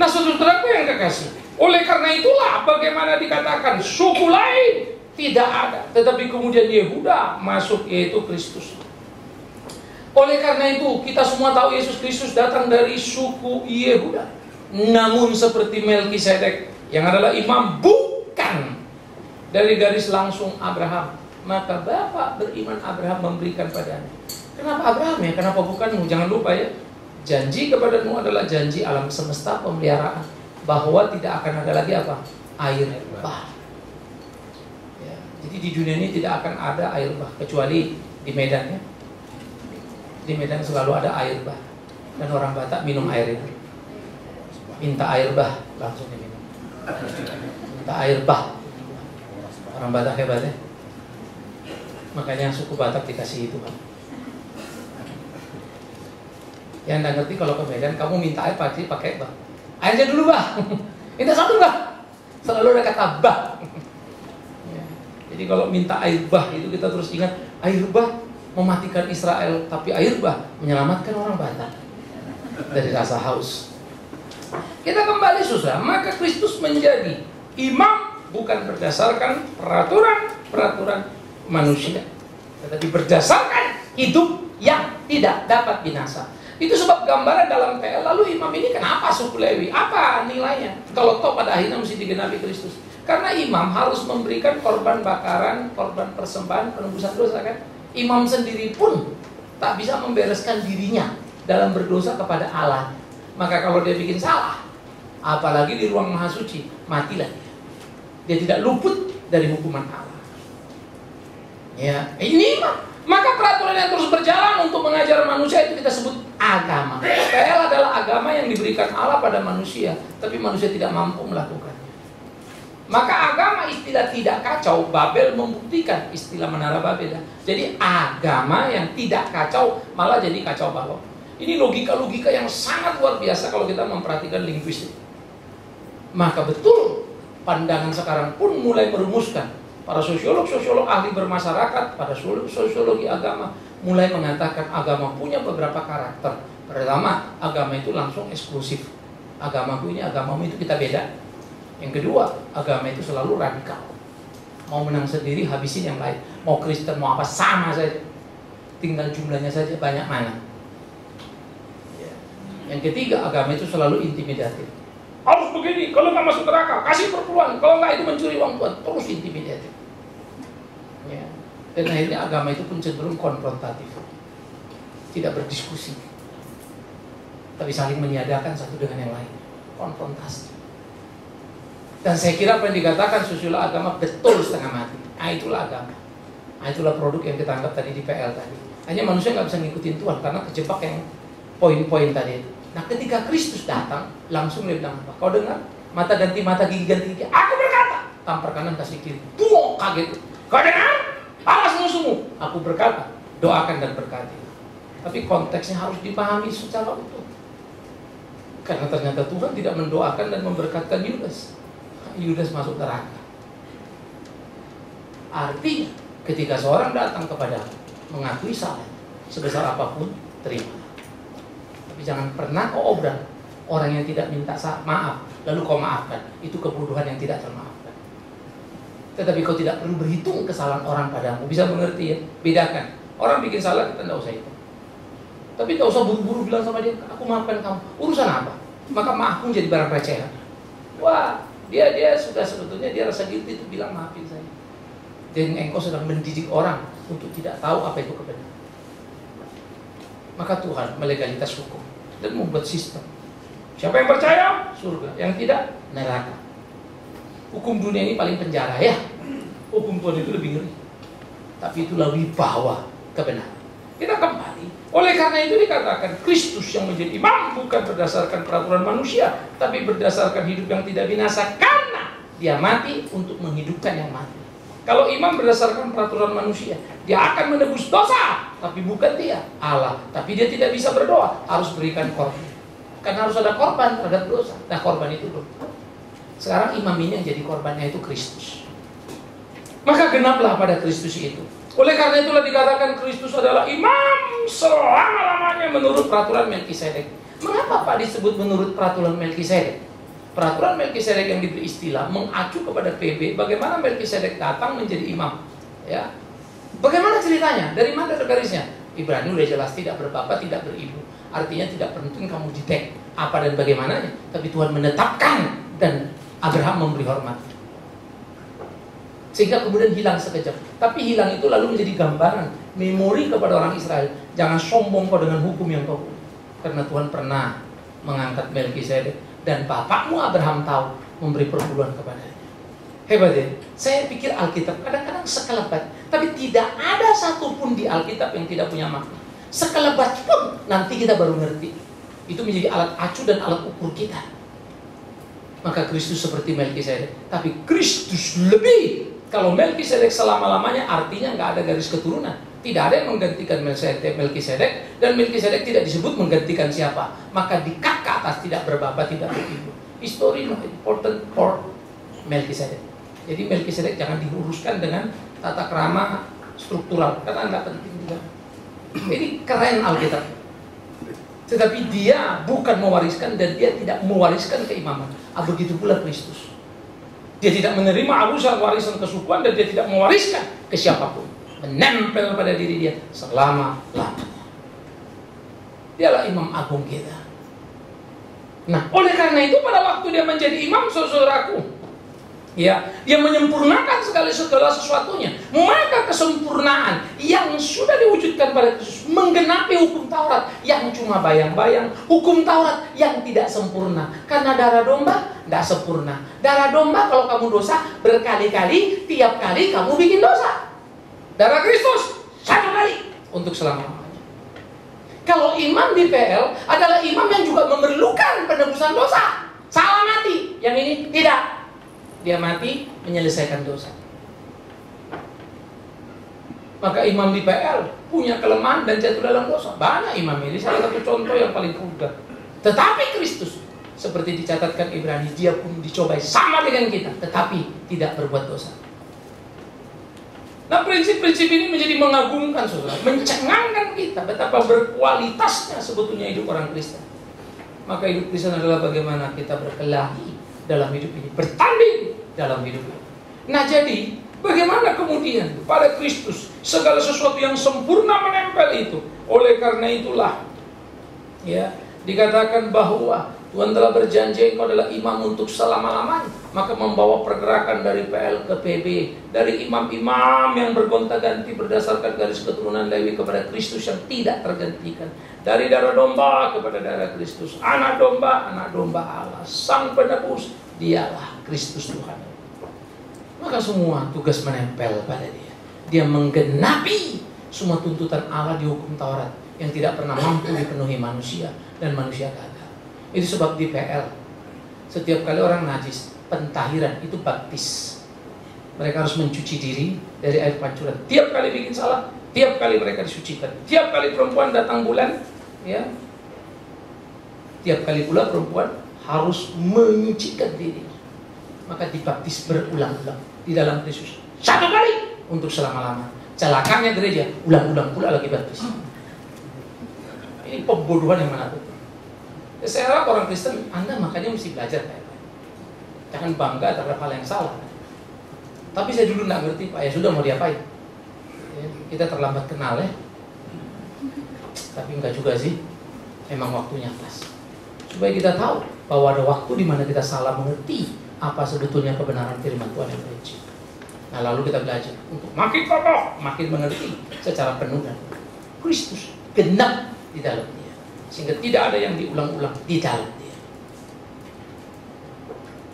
Nah, saudaraku yang kekasih, oleh karena itulah bagaimana dikatakan suku lain tidak ada, tetapi kemudian Yehuda masuk yaitu Kristus. Oleh karena itu kita semua tahu Yesus Kristus datang dari suku Yehuda. Namun seperti Melkisedek yang adalah imam bukan dari garis langsung Abraham, maka Bapak beriman Abraham memberikan padanya. Kenapa Abraham ya? Kenapa bukanmu? Jangan lupa ya, janji kepadamu adalah janji alam semesta pemeliharaan, bahwa tidak akan ada lagi apa? Air bah. Ya, jadi di dunia ini tidak akan ada air bah kecuali di Medan ya. Di Medan selalu ada air bah, dan orang Batak minum air itu. Minta air bah langsung diminum. Minta air bah. Orang Batak hebat ya. Makanya suku Batak dikasih itu kan. Yang nggak ngerti kalau ke Medan kamu minta air pasti pakai bah. Airnya dulu bah. Minta satu bah. Selalu ada kata bah. Ya. Jadi kalau minta air bah itu kita terus ingat air bah. mematikan Israel, tapi air bah menyelamatkan orang Batak dari rasa haus. Kita kembali susah, maka Kristus menjadi imam bukan berdasarkan peraturan manusia, tetapi berdasarkan hidup yang tidak dapat binasa. Itu sebab gambaran dalam PL, lalu imam ini kenapa suku Lewi? Apa nilainya? Kalau toh pada akhirnya mesti digenapi Kristus. Karena imam harus memberikan korban bakaran, korban persembahan, penebusan dosa kan? Imam sendiri pun tak bisa membereskan dirinya dalam berdosa kepada Allah. Maka kalau dia bikin salah, apalagi di ruang maha suci, matilah dia. Dia tidak luput dari hukuman Allah. Ya, ini imam. Maka peraturan yang terus berjalan untuk mengajar manusia itu kita sebut agama. PL adalah agama yang diberikan Allah pada manusia, tapi manusia tidak mampu melakukannya. Maka agama istilah tidak kacau, Babel membuktikan istilah Menara Babel. Jadi agama yang tidak kacau malah jadi kacau balau. Ini logika-logika yang sangat luar biasa kalau kita memperhatikan linguistik. Maka betul pandangan sekarang pun mulai merumuskan. Para sosiolog ahli bermasyarakat pada sosiologi agama mulai mengatakan agama punya beberapa karakter. Pertama, agama itu langsung eksklusif. Agamaku ini, agamamu itu kita beda. Yang kedua, agama itu selalu radikal. Mau menang sendiri, habisin yang lain. Mau Kristen, mau apa, sama saja. Tinggal jumlahnya saja banyak mana. Yang ketiga, agama itu selalu intimidatif. Harus begini, kalau nggak masuk neraka, kasih perpuluhan. Kalau nggak itu mencuri uang Tuhan, terus intimidatif. Ya. Dan akhirnya agama itu pun cenderung konfrontatif, tidak berdiskusi, tapi saling meniadakan satu dengan yang lain, konfrontasi. Dan saya kira apa yang dikatakan sosiolog agama betul setengah mati. Nah itulah agama. Nah itulah produk yang kita anggap tadi di PL tadi. Hanya manusia nggak bisa ngikutin Tuhan karena kejebak yang poin-poin tadi itu. Nah ketika Kristus datang, langsung dia bilang apa? Kau dengar? Mata ganti mata, gigi ganti gigi. Aku berkata, tampar kanan kasih kiri. Buang, kaget. Kau dengar? Awas musuhmu. Aku berkata, doakan dan berkati. Tapi konteksnya harus dipahami secara utuh. Karena ternyata Tuhan tidak mendoakan dan memberkatkan Yudas. Yudas masuk neraka. Artinya, ketika seorang datang kepada mengakui salah, sebesar apapun, terima. Tapi jangan pernah kau obral orang yang tidak minta maaf, lalu kau maafkan. Itu kebodohan yang tidak termaafkan. Tetapi kau tidak perlu berhitung kesalahan orang padamu. Bisa mengerti ya? Bedakan. Orang bikin salah, kita tidak usah itu. Tapi tidak usah buru-buru bilang sama dia, aku maafkan kamu. Urusan apa? Maka maafmu jadi barang recehan. Wah, dia sudah sebetulnya dia rasa guilty itu bilang maafin saya. Dan engkau sedang mendidik orang untuk tidak tahu apa itu kebenaran. Maka Tuhan melegalitas hukum dan membuat sistem. Siapa yang percaya? Surga. Yang tidak, neraka. Hukum dunia ini paling penjara ya. Hukum Tuhan itu lebih ngeri. Tapi itulah wibawa kebenaran. Kita kembali. Oleh karena itu dikatakan Kristus yang menjadi imam bukan berdasarkan peraturan manusia, tapi berdasarkan hidup yang tidak binasa karena dia mati untuk menghidupkan yang mati. Kalau imam berdasarkan peraturan manusia, dia akan menebus dosa, tapi bukan dia, Allah. Tapi dia tidak bisa berdoa, harus berikan korban. Karena harus ada korban terhadap dosa. Nah korban itu loh. Sekarang imam ini yang jadi korbannya itu Kristus. Maka genaplah pada Kristus itu. Oleh karena itulah dikatakan Kristus adalah imam selama-lamanya menurut peraturan Melkisedek. Mengapa Pak disebut menurut peraturan Melkisedek? Peraturan Melkisedek yang diberi istilah mengacu kepada PB. Bagaimana Melkisedek datang menjadi imam? Ya, bagaimana ceritanya? Dari mana garisnya? Ibrani udah jelas tidak berbapak, tidak beribu. Artinya tidak penting kamu ditek apa dan bagaimananya. Tapi Tuhan menetapkan dan Abraham memberi hormat. Sehingga kemudian hilang sekejap. Tapi hilang itu lalu menjadi gambaran, memori kepada orang Israel. Jangan sombong kau dengan hukum yang kau punya. Karena Tuhan pernah mengangkat Melkisedek dan bapakmu Abraham tahu memberi perpuluhan kepadanya. Hebat ya. Saya pikir Alkitab kadang-kadang sekelebat, tapi tidak ada satupun di Alkitab yang tidak punya makna. Sekelebat pun nanti kita baru ngerti. Itu menjadi alat acu dan alat ukur kita. Maka Kristus seperti Melkisedek, tapi Kristus lebih. Kalau Melkisedek selama-lamanya artinya nggak ada garis keturunan. Tidak ada yang menggantikan Melkisedek, dan Melkisedek tidak disebut menggantikan siapa. Maka di kak ke atas tidak berbapak, tidak beribu. History not important for Melkisedek. Jadi Melkisedek jangan diuruskan dengan tata krama struktural karena nggak penting juga. Ini keren Alkitab. Tetapi dia bukan mewariskan dan dia tidak mewariskan keimaman. Begitu pula Kristus. Dia tidak menerima arusan warisan kesukuan dan dia tidak mewariskan ke siapapun. Menempel pada diri dia selama-lamanya. Dialah imam agung kita. Nah, oleh karena itu pada waktu dia menjadi imam, saudaraku, ya, dia menyempurnakan segala sesuatunya. Maka kesempurnaan yang sudah diwujudkan pada Kristus menggenapi hukum Taurat yang cuma bayang-bayang, hukum Taurat yang tidak sempurna. Karena darah domba tidak sempurna. Darah domba kalau kamu dosa berkali-kali, tiap kali kamu bikin dosa. Darah Kristus satu kali untuk selama-lamanya. Kalau imam di PL adalah imam yang juga memerlukan penebusan dosa. Salah mati, yang ini tidak. Dia mati menyelesaikan dosa. Maka imam di PL punya kelemahan dan jatuh dalam dosa. Banyak imam ini, salah satu contoh yang paling vulgar. Tetapi Kristus, seperti dicatatkan Ibrani, dia pun dicobai sama dengan kita, tetapi tidak berbuat dosa. Nah, prinsip-prinsip ini menjadi mengagumkan, saudara, mencengangkan kita betapa berkualitasnya sebetulnya hidup orang Kristen. Maka hidup Kristen adalah bagaimana kita berkelahi dalam hidup ini, bertanding dalam hidup ini. Nah, jadi bagaimana kemudian pada Kristus segala sesuatu yang sempurna menempel itu. Oleh karena itulah, ya, dikatakan bahwa Tuhan telah berjanji engkau adalah imam untuk selama-lamanya. Maka membawa pergerakan dari PL ke PB, dari imam-imam yang bergonta-ganti berdasarkan garis keturunan Lewi kepada Kristus yang tidak tergantikan. Dari darah domba kepada darah Kristus, anak domba Allah, sang penebus, dialah Kristus Tuhan. Maka semua tugas menempel pada dia. Dia menggenapi semua tuntutan Allah di hukum Taurat yang tidak pernah mampu dipenuhi manusia dan manusia gagal. Itu sebab di PL setiap kali orang najis, pentahiran itu baptis. Mereka harus mencuci diri dari air pancuran. Tiap kali bikin salah, tiap kali mereka disucikan. Tiap kali perempuan datang bulan, ya, tiap kali pula perempuan harus menyucikan diri. Maka dibaptis berulang-ulang di dalam Kristus. Satu kali untuk selama-lamanya. Celakanya gereja, ulang-ulang pula lagi baptis. Ini pembodohan yang menakutkan. Saya harap orang Kristen, Anda makanya mesti belajar baik-baik. Jangan bangga terhadap hal yang salah. Tapi saya dulu nggak ngerti, Pak, ya sudah mau diapain? Ya, kita terlambat kenal ya. Tapi enggak juga sih. Memang waktunya pas. Supaya kita tahu bahwa ada waktu di mana kita salah mengerti apa sebetulnya kebenaran firman Tuhan yang prinsip. Nah, lalu kita belajar untuk makin kokoh, makin mengerti secara penuh dan Kristus genap di dalam dia. Sehingga tidak ada yang diulang-ulang di dalam dia.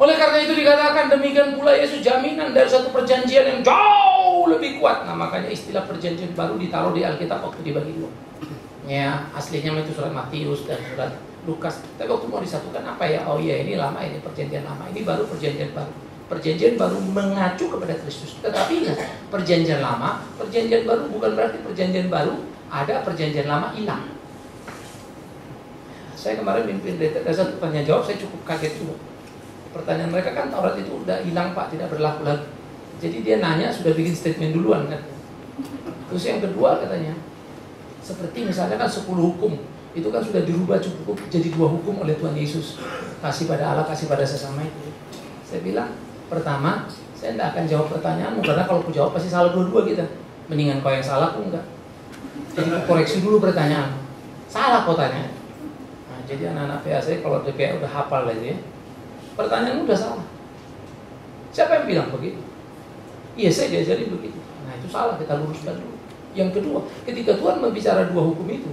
Oleh karena itu dikatakan demikian pula Yesus jaminan dari satu perjanjian yang jauh lebih kuat. Nah, makanya istilah perjanjian baru ditaruh di Alkitab waktu dibagi dua. Ya, aslinya itu surat Matius dan surat Lukas. Tapi waktu mau disatukan apa ya? Oh iya, ini lama, ini perjanjian lama, ini baru perjanjian baru. Perjanjian baru mengacu kepada Kristus. Tetapi perjanjian lama, perjanjian baru bukan berarti perjanjian baru ada, perjanjian lama hilang. Saya kemarin mimpin dasar tanya jawab, saya cukup kaget juga. Pertanyaan mereka kan Taurat itu udah hilang Pak, tidak berlaku lagi. Jadi dia nanya sudah bikin statement duluan kan. Terus yang kedua katanya, seperti misalnya kan 10 hukum itu kan sudah dirubah cukup jadi 2 hukum oleh Tuhan Yesus. Kasih pada Allah, kasih pada sesama itu. Saya bilang, pertama, saya tidak akan jawab pertanyaanmu karena kalau aku jawab pasti salah dua-dua kita. Mendingan kau yang salah, aku enggak. Jadi koreksi dulu pertanyaan. Salah kau tanya. Jadi anak-anak PA saya kalau DPA udah hafal aja ya. Pertanyaan udah salah. Siapa yang bilang begitu? Iya, saya diajari begitu. Nah, itu salah, kita luruskan dulu. Yang kedua, ketika Tuhan membicara 2 hukum itu,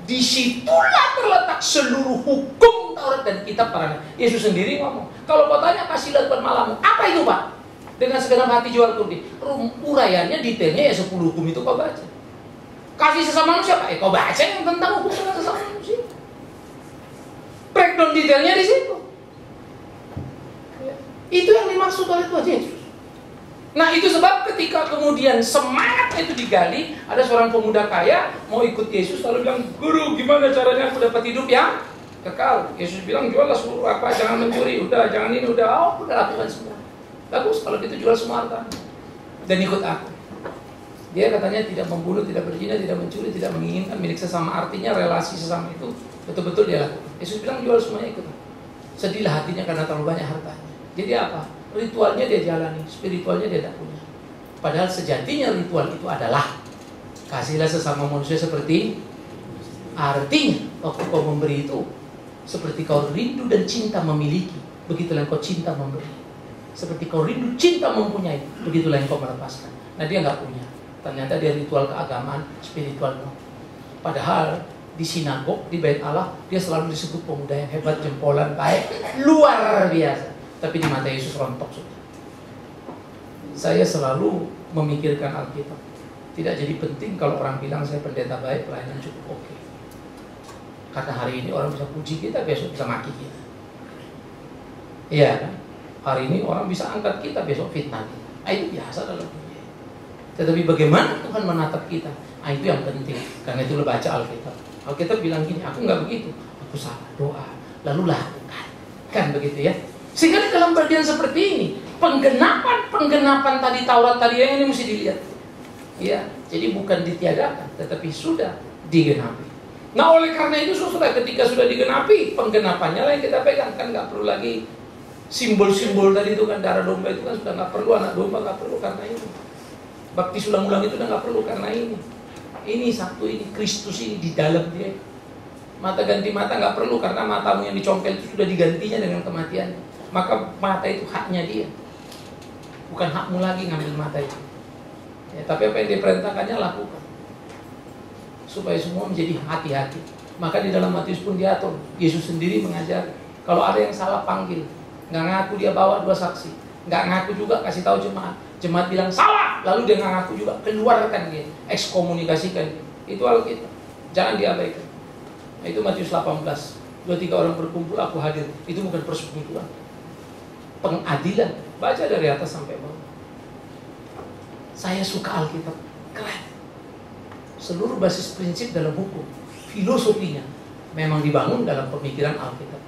disitulah terletak seluruh hukum Taurat dan kitab para nabi. Yesus sendiri ngomong, kalau kau tanya kasihlah Tuhan malammu, apa itu Pak? Dengan segenap hati jual kurdi. Uraiannya, detailnya ya 10 hukum itu kau baca. Kasih sesama manusia, Pak, kau baca yang tentang hukum dengan sesama manusia. Breakdown detailnya di situ. Itu yang dimaksud oleh Tuhan Yesus. Nah, itu sebab ketika kemudian semangat itu digali, ada seorang pemuda kaya mau ikut Yesus lalu bilang, "Guru, gimana caranya aku dapat hidup yang kekal?" Yesus bilang, "Juallah seluruh apa, jangan mencuri, udah, jangan ini, udah, udah lakukan semua. Bagus, kalau gitu jual semua harta dan ikut aku." Dia katanya tidak membunuh, tidak berzina, tidak mencuri, tidak menginginkan milik sesama. Artinya relasi sesama itu betul-betul dia lakukan. Yesus bilang jual semuanya ikut. Sedihlah hatinya karena terlalu banyak hartanya. Jadi apa? Ritualnya dia jalani, spiritualnya dia tak punya. Padahal sejatinya ritual itu adalah kasihlah sesama manusia seperti, artinya waktu kau memberi itu seperti kau rindu dan cinta memiliki, begitulah kau cinta memberi. Seperti kau rindu cinta mempunyai, begitulah yang kau melepaskan. Nah dia nggak punya. Ternyata dia ritual keagamaan, spiritual. Padahal di sinagog, di bait Allah, dia selalu disebut pemuda yang hebat, jempolan, baik, luar biasa. Tapi di mata Yesus rontok sudah. Saya selalu memikirkan Alkitab. Tidak jadi penting kalau orang bilang saya pendeta baik, pelayanan cukup oke. Karena hari ini orang bisa puji kita, besok bisa maki kita. Iya kan? Hari ini orang bisa angkat kita, besok fitnah kita. Itu biasa dalam dunia. Tetapi bagaimana Tuhan menatap kita? Itu yang penting. Karena itu lo baca Alkitab. Alkitab bilang gini, aku nggak begitu. Aku salah doa, lalu lakukan. Kan begitu ya? Sehingga dalam bagian seperti ini, penggenapan tadi Taurat tadi yang ini mesti dilihat. Ya, jadi bukan ditiadakan, tetapi sudah digenapi. Nah oleh karena itu saudara, ketika sudah digenapi, penggenapannya lah yang kita pegang. Kan nggak perlu lagi simbol-simbol tadi itu kan, darah domba itu kan sudah nggak perlu, anak domba nggak perlu karena ini. Baptis ulang-ulang itu udah nggak perlu karena ini. Ini satu, ini Kristus ini di dalam dia. Mata ganti mata nggak perlu karena matamu yang dicongkel itu sudah digantinya dengan kematian. Maka mata itu haknya dia, bukan hakmu lagi ngambil mata itu. Ya, tapi apa yang diperintahkannya lakukan supaya semua menjadi hati-hati. Maka di dalam Matius pun diatur, Yesus sendiri mengajar kalau ada yang salah panggil, nggak ngaku dia bawa 2 saksi, nggak ngaku juga kasih tahu jemaat. Jemaat bilang salah, lalu dia nggak ngaku juga, keluarkan dia, ekskomunikasikan dia. Itu Alkitab, jangan diabaikan. Nah, itu Matius 18, 2-3 orang berkumpul aku hadir. Itu bukan persekutuan, pengadilan. Baca dari atas sampai bawah. Saya suka Alkitab, keren. Seluruh basis prinsip dalam hukum, filosofinya memang dibangun dalam pemikiran Alkitab.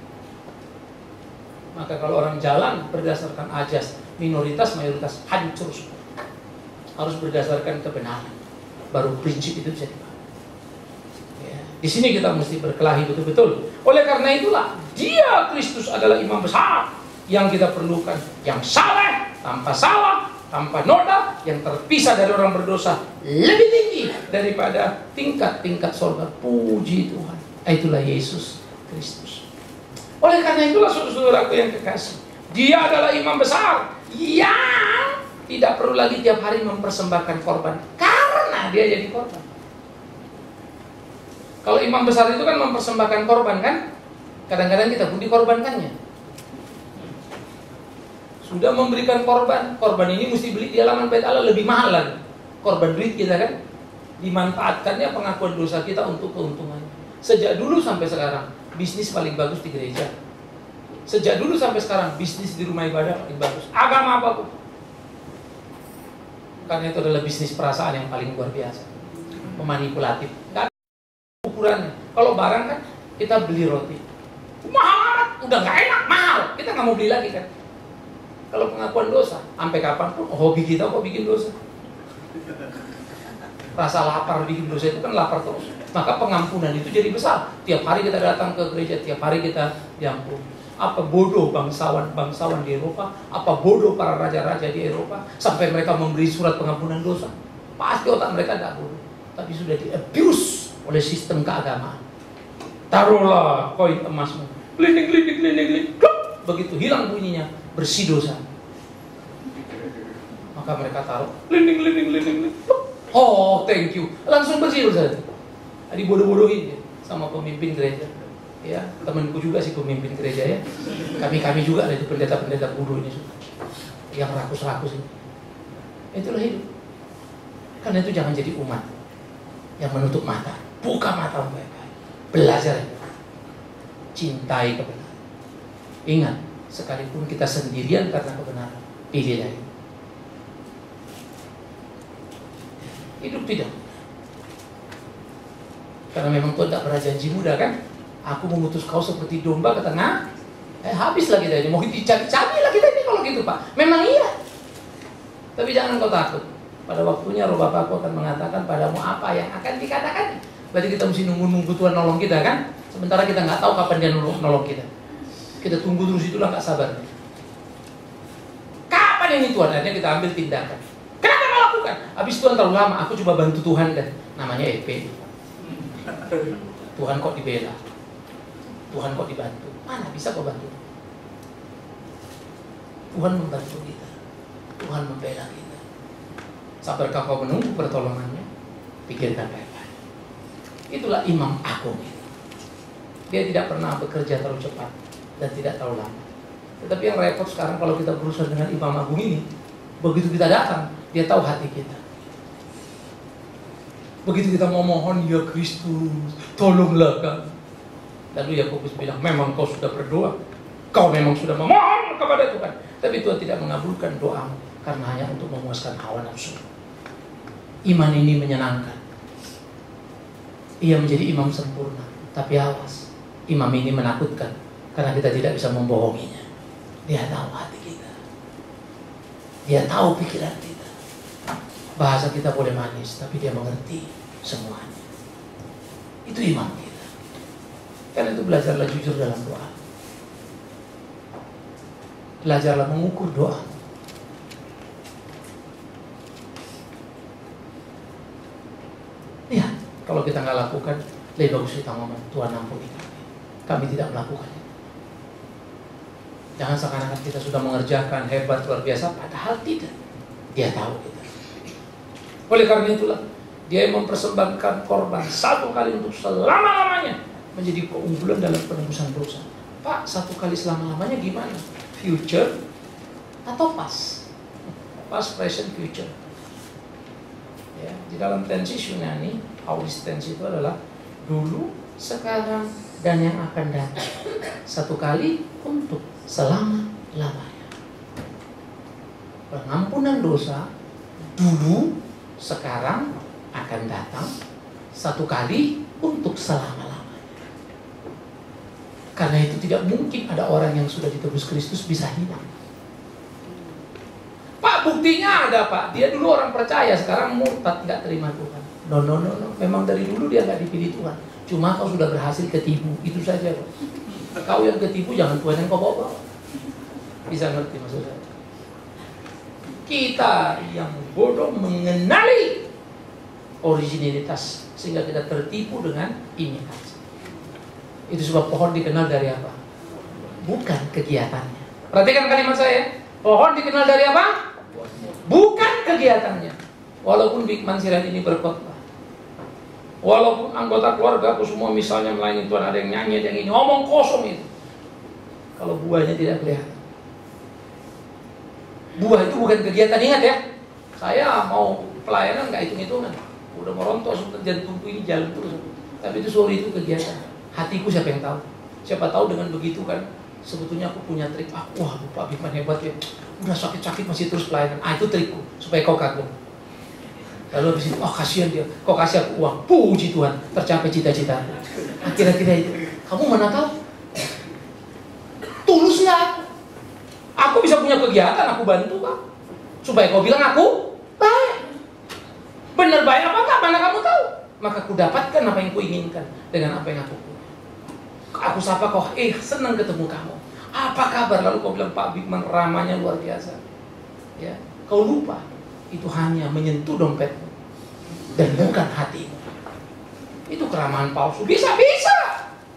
Maka kalau orang jalan berdasarkan ajas, minoritas, mayoritas, hancur semua. Harus berdasarkan kebenaran, baru prinsip itu bisa dibangun. Ya. Di sini kita mesti berkelahi betul-betul. Oleh karena itulah, dia Kristus adalah imam besar yang kita perlukan, yang saleh, tanpa salah, tanpa noda, yang terpisah dari orang berdosa, lebih tinggi daripada tingkat-tingkat surga. Puji Tuhan. Itulah Yesus Kristus. Oleh karena itulah saudaraku yang kekasih, dia adalah imam besar yang tidak perlu lagi tiap hari mempersembahkan korban, karena dia jadi korban. Kalau imam besar itu kan mempersembahkan korban kan, kadang-kadang kita pun dikorbankannya. Sudah memberikan korban, korban ini mesti beli di halaman bait Allah lebih mahal lagi. Korban duit kita kan, dimanfaatkannya pengakuan dosa kita untuk keuntungan. Sejak dulu sampai sekarang, bisnis paling bagus di gereja. Sejak dulu sampai sekarang, bisnis di rumah ibadah paling bagus. Agama apapun. Karena itu adalah bisnis perasaan yang paling luar biasa, memanipulatif. Nggak ada ukurannya. Kalau barang kan, kita beli roti, mahal, udah nggak enak, mahal. Kita nggak mau beli lagi kan. Kalau pengakuan dosa, sampai kapanpun hobi kita kok bikin dosa. Rasa lapar bikin dosa itu kan lapar terus. Maka pengampunan itu jadi besar. Tiap hari kita datang ke gereja, tiap hari kita diampun. Apa bodoh bangsawan di Eropa, apa bodoh para raja-raja di Eropa, sampai mereka memberi surat pengampunan dosa. Pasti otak mereka tidak bodoh, tapi sudah di-abuse oleh sistem keagamaan. Taruhlah koin emasmu, glinding, begitu hilang bunyinya, bersih dosa. Maka mereka taruh, glinding, oh thank you, langsung bersih dosa. Tadi bodoh-bodohin sama pemimpin gereja. Ya, temanku juga sih pemimpin gereja ya. Kami juga ada di pendeta-pendeta bodoh ini yang rakus-rakus ini. Itulah hidup. Karena itu jangan jadi umat yang menutup mata. Buka mata baik-baik. Belajar. Cintai kebenaran. Ingat, sekalipun kita sendirian karena kebenaran, pilih lagi. Hidup tidak. Karena memang Tuhan tak pernah janji mudah kan? Aku mengutus kau seperti domba ke tengah. Habislah kita ini. Mau dicari-cari lah kita ini kalau gitu Pak. Memang iya. Tapi jangan kau takut. Pada waktunya roh Bapakku akan mengatakan padamu apa yang akan dikatakan. Berarti kita mesti nunggu Tuhan nolong kita kan? Sementara kita nggak tahu kapan dia nolong kita. Kita tunggu terus, itulah nggak sabar. Kapan ini Tuhan? Akhirnya kita ambil tindakan. Kenapa kau lakukan? Habis Tuhan terlalu lama, aku coba bantu Tuhan dan namanya EP. Tuhan kok dibela, Tuhan kok dibantu. Mana bisa kau bantu? Tuhan membantu kita, Tuhan membela kita. Sabarkah kau menunggu pertolongannya? Pikirkan baik-baik. Itulah imam agung itu. Dia tidak pernah bekerja terlalu cepat dan tidak terlalu lama. Tetapi yang repot sekarang kalau kita berurusan dengan imam agung ini, begitu kita datang, dia tahu hati kita. Begitu kita mau mohon, ya Kristus, tolonglah kami. Lalu Yakobus bilang, memang kau sudah berdoa, kau memang sudah memohon kepada Tuhan, tapi Tuhan tidak mengabulkan doamu karena hanya untuk memuaskan hawa nafsu. Iman ini menyenangkan. Ia menjadi imam sempurna, tapi awas, imam ini menakutkan karena kita tidak bisa membohonginya. Dia tahu hati kita, dia tahu pikiran kita. Bahasa kita boleh manis, tapi dia mengerti semuanya. Itu imam kita. Karena itu belajarlah jujur dalam doa. Belajarlah mengukur doa. Ya, kalau kita nggak lakukan, lebih bagus kita ngomong, Tuhan ampuni kami. Kami tidak melakukannya. Jangan seakan-akan kita sudah mengerjakan hebat luar biasa, padahal tidak. Dia tahu kita. Oleh karena itulah dia mempersembahkan korban satu kali untuk selama-lamanya menjadi keunggulan dalam penebusan dosa. Pak, satu kali selama-lamanya gimana? Future atau past? Past, present, future. Ya, di dalam tensi Yunani, aorist tensi itu adalah dulu, sekarang, dan yang akan datang. Satu kali untuk selama-lamanya. Pengampunan dosa dulu, sekarang, akan datang, satu kali untuk selama-lamanya. Karena itu tidak mungkin ada orang yang sudah ditebus Kristus bisa hilang. Pak, buktinya ada Pak. Dia dulu orang percaya, sekarang murtad, nggak terima Tuhan. No. Memang dari dulu dia nggak dipilih Tuhan. Cuma kau sudah berhasil ketipu, itu saja Pak. Kau yang ketipu, jangan Tuhan yang kau bawa. Bisa ngerti maksud saya? Kita yang bodoh mengenali originalitas sehingga kita tertipu dengan imitasi. Itu sebab pohon dikenal dari apa? Bukan kegiatannya. Perhatikan kalimat saya. Pohon dikenal dari apa? Bukan kegiatannya. Walaupun Bikman Sirait ini berkhotbah, walaupun anggota keluarga aku semua misalnya melayani Tuhan, ada yang nyanyi, ada yang ini, omong kosong itu. Kalau buahnya tidak kelihatan. Buah itu bukan kegiatan, ingat ya. Saya mau pelayanan nggak hitung-hitungan. Udah merontok jantungku ini jalan terus. Tapi itu sorry, itu kegiatan. Hatiku siapa yang tahu? Siapa tahu dengan begitu kan, sebetulnya aku punya trik. Wah, Pak Bikman hebat ya. Udah sakit-sakit masih terus pelayanan. Itu trikku supaya kau kagum. Lalu habis itu, kasihan dia. Kau kasih aku uang. Puji Tuhan, tercapai cita-cita. Kira-kira itu. Kamu mana tahu? Tulus nggak aku? Aku bisa punya kegiatan, aku bantu Pak. Supaya kau bilang aku baik. Benar baik apa enggak? Mana kamu tahu? Maka aku dapatkan apa yang ku inginkan dengan apa yang aku punya. Aku sapa kau, senang ketemu kamu. Apa kabar? Lalu kau bilang, Pak Bikman ramanya luar biasa. Ya, kau lupa itu hanya menyentuh dompetmu dan bukan hatimu. Itu keramahan palsu. Bisa.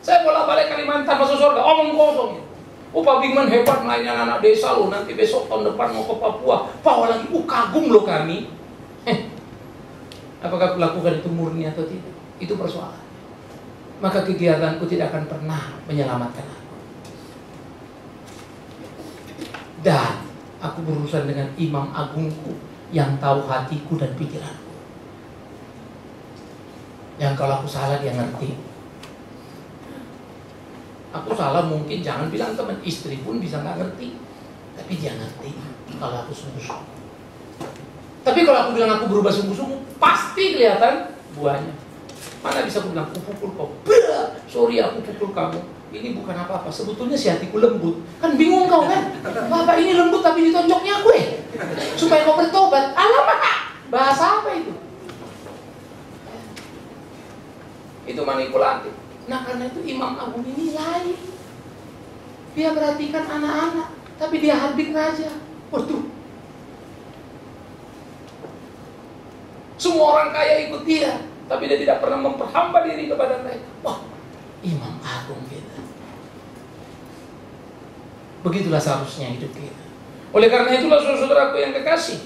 Saya bolak-balik Kalimantan masuk surga, omong kosong. Pak Bikman hebat melayani anak desa loh. Nanti besok tahun depan mau ke Papua. Bawa lagi, kagum loh kami. Apakah aku lakukan itu murni atau tidak? Itu persoalan. Maka kegiatanku tidak akan pernah menyelamatkan aku. Dan aku berurusan dengan imam agungku yang tahu hatiku dan pikiranku. Yang kalau aku salah dia ngerti. Aku salah mungkin jangan bilang teman, istri pun bisa nggak ngerti, tapi dia ngerti kalau aku sungguh-sungguh. Tapi kalau aku bilang aku berubah sungguh-sungguh, pasti kelihatan buahnya. Mana bisa aku bilang aku pukul kau? Sorry aku pukul kamu. Ini bukan apa-apa. Sebetulnya si hatiku lembut. Kan bingung kau kan? Bapak ini lembut tapi ditonjoknya aku supaya kau bertobat. Alamak, manipulatif. Nah karena itu imam agung ini lain. Dia perhatikan anak-anak, tapi dia hardik raja. Waduh. Semua orang kaya ikut dia, tapi dia tidak pernah memperhamba diri kepada mereka. Wah, imam agung kita. Begitulah seharusnya hidup kita. Oleh karena itulah saudaraku yang kekasih,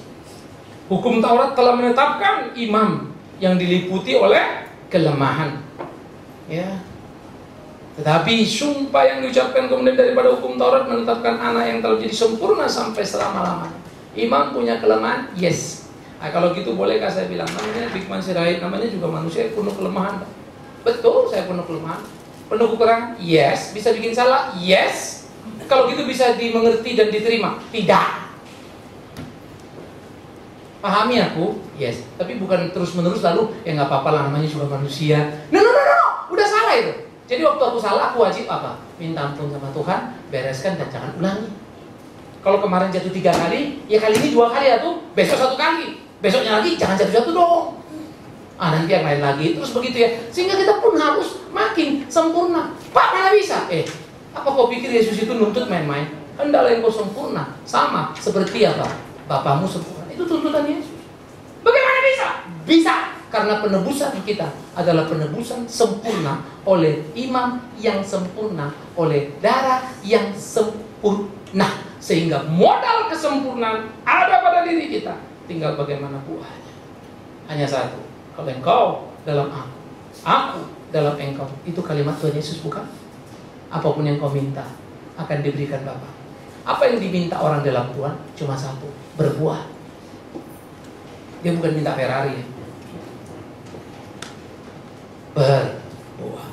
hukum Taurat telah menetapkan imam yang diliputi oleh kelemahan. Ya. Tetapi sumpah yang diucapkan kemudian daripada hukum Taurat menetapkan anak yang telah jadi sempurna sampai selama-lamanya. Imam punya kelemahan? Yes. Nah, kalau gitu bolehkah saya bilang, namanya Bikman Sirait, namanya juga manusia penuh kelemahan. Betul, saya penuh kelemahan. Penuh kekurangan? Yes. Bisa bikin salah? Yes. Kalau gitu bisa dimengerti dan diterima? Tidak. Pahami aku? Yes. Tapi bukan terus-menerus lalu, ya nggak apa-apa lah, namanya juga manusia. No. Udah salah itu. Jadi waktu aku salah, aku wajib apa? Minta ampun sama Tuhan, bereskan dan jangan ulangi. Kalau kemarin jatuh 3 kali, ya kali ini 2 kali ya tuh, besok 1 kali. Besoknya lagi, jangan jatuh-jatuh dong. Nanti yang lain lagi, terus begitu ya. Sehingga kita pun harus makin sempurna. Pak, mana bisa? Apa kau pikir Yesus itu nuntut main-main? Hendaklah engkau sempurna, sama seperti apa? Bapamu sempurna. Itu tuntutan Yesus. Bagaimana bisa? Bisa. Karena penebusan kita adalah penebusan sempurna oleh imam yang sempurna, oleh darah yang sempurna. Sehingga modal kesempurnaan ada pada diri kita. Tinggal bagaimana buahnya. Hanya satu. Kalau engkau dalam aku dalam engkau. Itu kalimat Tuhan Yesus bukan? Apapun yang kau minta akan diberikan Bapa. Apa yang diminta orang dalam Tuhan? Cuma satu. Berbuah. Dia bukan minta Ferrari ya. Berbuah.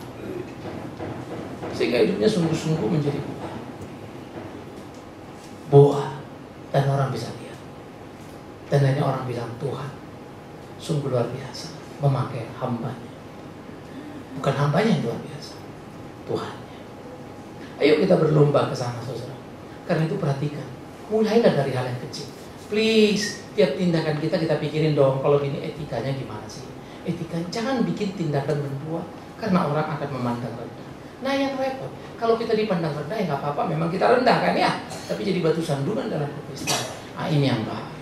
Sehingga hidupnya sungguh-sungguh menjadi buah. Dan orang bisa lihat. Dan hanya orang bilang, Tuhan sungguh luar biasa memakai hambanya. Bukan hambanya yang luar biasa, Tuhannya. Ayo kita berlomba ke sana saudara. Karena itu perhatikan, mulailah dari hal yang kecil. Please, tiap tindakan kita pikirin dong, kalau gini etikanya gimana sih? Etika, jangan bikin tindakan berbuah karena orang akan memandang rendah. Nah yang repot, kalau kita dipandang rendah ya nggak apa-apa, memang kita rendah kan ya, tapi jadi batu sandungan dalam kekristenan. Ini yang bahaya.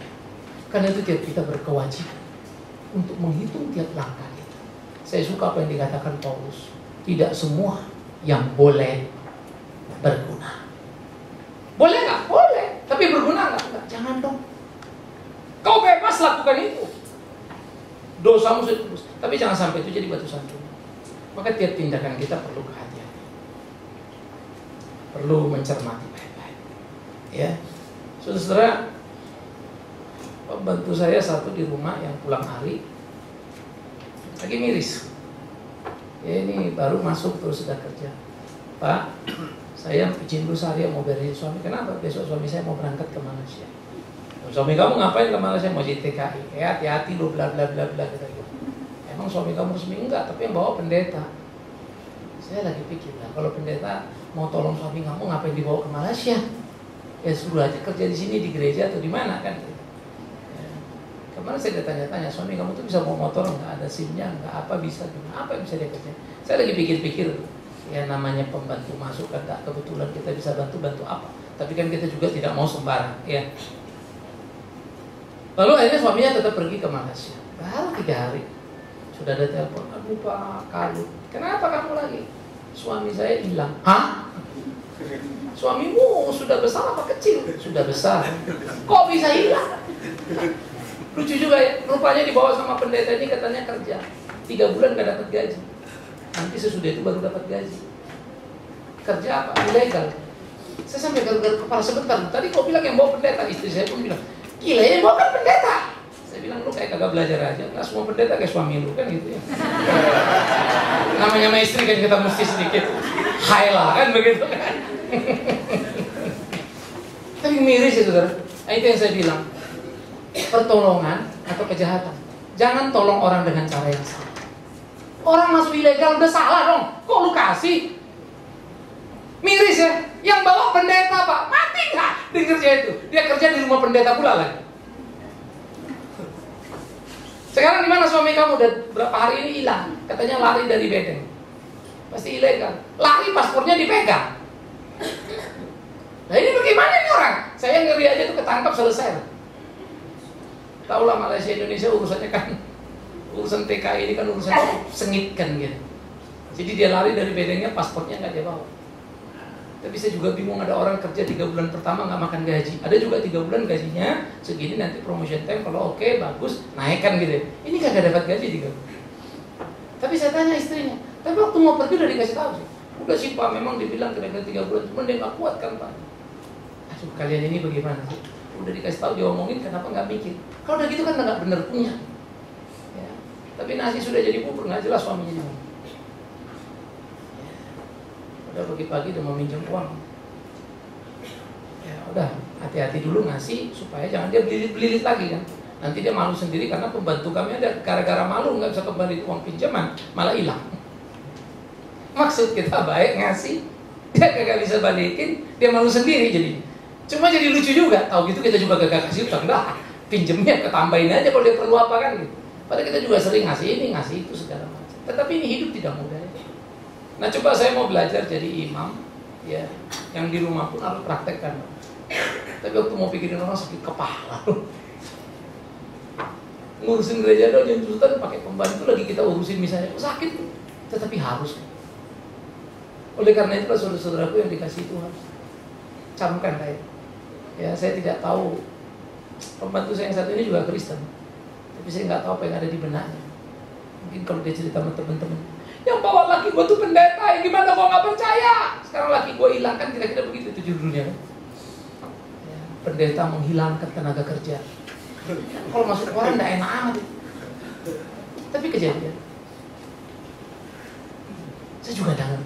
Karena itu tiap kita berkewajiban untuk menghitung tiap langkah kita. Saya suka apa yang dikatakan Paulus, tidak semua yang boleh berguna. Boleh nggak? Boleh, tapi berguna nggak? Jangan dong. Kau bebas lakukan itu. Dosamu sudah tebus, tapi jangan sampai itu jadi batu sandungan. Maka tiap tindakan kita perlu kehati-hatian, perlu mencermati baik-baik. Ya, saudara, pembantu saya satu di rumah yang pulang hari lagi miris. Ya ini baru masuk terus sudah kerja. Pak, saya izin dulu sehari mau beresin suami. Kenapa? Besok suami saya mau berangkat ke Malaysia. Suami kamu ngapain ke Malaysia? Mau jadi TKI. Hati-hati lu bla bla bla bla gitu. Emang suami kamu resmi? Enggak, tapi yang bawa pendeta. Saya lagi pikir, nah kalau pendeta mau tolong suami kamu ngapain dibawa ke Malaysia? Ya suruh aja kerja di sini di gereja atau di mana kan? Ya. Kemarin saya tanya-tanya, suami kamu tuh bisa bawa motor nggak, ada SIM-nya nggak, apa bisa dia kerja? Saya lagi pikir-pikir, ya namanya pembantu masuk kan, tak kebetulan kita bisa bantu apa? Tapi kan kita juga tidak mau sembarang, ya. Lalu akhirnya suaminya tetap pergi ke Malaysia. Baru 3 hari sudah ada telepon, aduh Pak Kalut, kenapa kamu lagi? Suami saya hilang. Hah? Suamimu sudah besar apa kecil? Sudah besar. Kok bisa hilang? Lucu juga ya, rupanya dibawa sama pendeta ini katanya kerja 3 bulan gak dapat gaji. Nanti sesudah itu baru dapat gaji. Kerja apa? Ilegal. Saya sampai garuk-garuk kepala sebentar. Tadi kau bilang yang bawa pendeta, istri saya pun bilang, gila yang bawa kan pendeta. Saya bilang lu kayak kagak belajar aja. Nggak semua pendeta kayak suami lu kan gitu ya. Namanya sama istri kan kita mesti sedikit high lah kan begitu kan. Tapi miris ya saudara. Itu yang saya bilang, pertolongan atau kejahatan. Jangan tolong orang dengan cara yang salah. Orang masuk ilegal udah salah dong. Kok lu kasih? Miris ya. Yang bawa pendeta Pak, mati nggak di kerja itu? Dia kerja di rumah pendeta pula lagi. Sekarang di mana suami kamu? Udah berapa hari ini hilang? Katanya lari dari bedeng. pasti ilegal. Lari paspornya dipegang. Nah ini bagaimana ini orang? Saya ngeri aja tuh ketangkap selesai. Tahu lah Malaysia Indonesia urusannya kan, urusan TKI ini kan urusan cukup sengit kan gitu. Jadi dia lari dari bedengnya, paspornya nggak dia bawa. Tapi saya juga bingung, ada orang kerja 3 bulan pertama nggak makan gaji. Ada juga 3 bulan gajinya segini, nanti promotion time kalau oke, bagus, naikkan gitu. Ini kagak dapat gaji 3 bulan. Tapi saya tanya istrinya, tapi waktu mau pergi udah dikasih tahu sih. Udah sih Pak, memang dibilang kira-kira 3 bulan, cuma dia nggak kuat kan Pak. Aduh, kalian ini bagaimana sih? Udah dikasih tahu, diomongin, kenapa nggak mikir? Kalau udah gitu kan nggak bener punya. Ya. Tapi nasi sudah jadi bubur, nggak jelas suaminya gimana. Udah pagi-pagi udah mau minjem uang. Ya udah, hati-hati dulu ngasih supaya jangan dia belilit lagi kan. Nanti dia malu sendiri karena pembantu kami ada gara-gara malu nggak bisa kembali uang pinjaman, malah hilang. Maksud kita baik ngasih, dia kagak bisa balikin, dia malu sendiri jadi. Cuma jadi lucu juga, tahu gitu kita juga gak kasih utang, dah pinjemnya ketambahin aja kalau dia perlu apa kan gitu. Padahal kita juga sering ngasih ini, ngasih itu segala macam. Tetapi ini hidup tidak mudah. Nah coba saya mau belajar jadi imam, ya, yang di rumah pun harus praktekkan. Tapi waktu mau pikirin orang sakit kepala, ngurusin gereja doang Sultan pakai pembantu lagi kita urusin misalnya, sakit, tetapi harus. Oleh karena itulah saudara-saudaraku yang dikasih Tuhan, camkan saya. Ya, saya tidak tahu, pembantu saya yang satu ini juga Kristen, tapi saya nggak tahu apa yang ada di benaknya. Mungkin kalau dia cerita sama teman-teman, yang bawa laki gue tuh pendeta, gimana gue nggak percaya? Sekarang laki gue hilang kan, kira-kira begitu itu judulnya. Ya, pendeta menghilangkan tenaga kerja. Kalau masuk orang nggak enak amat. Tapi kejadian, saya juga dengar.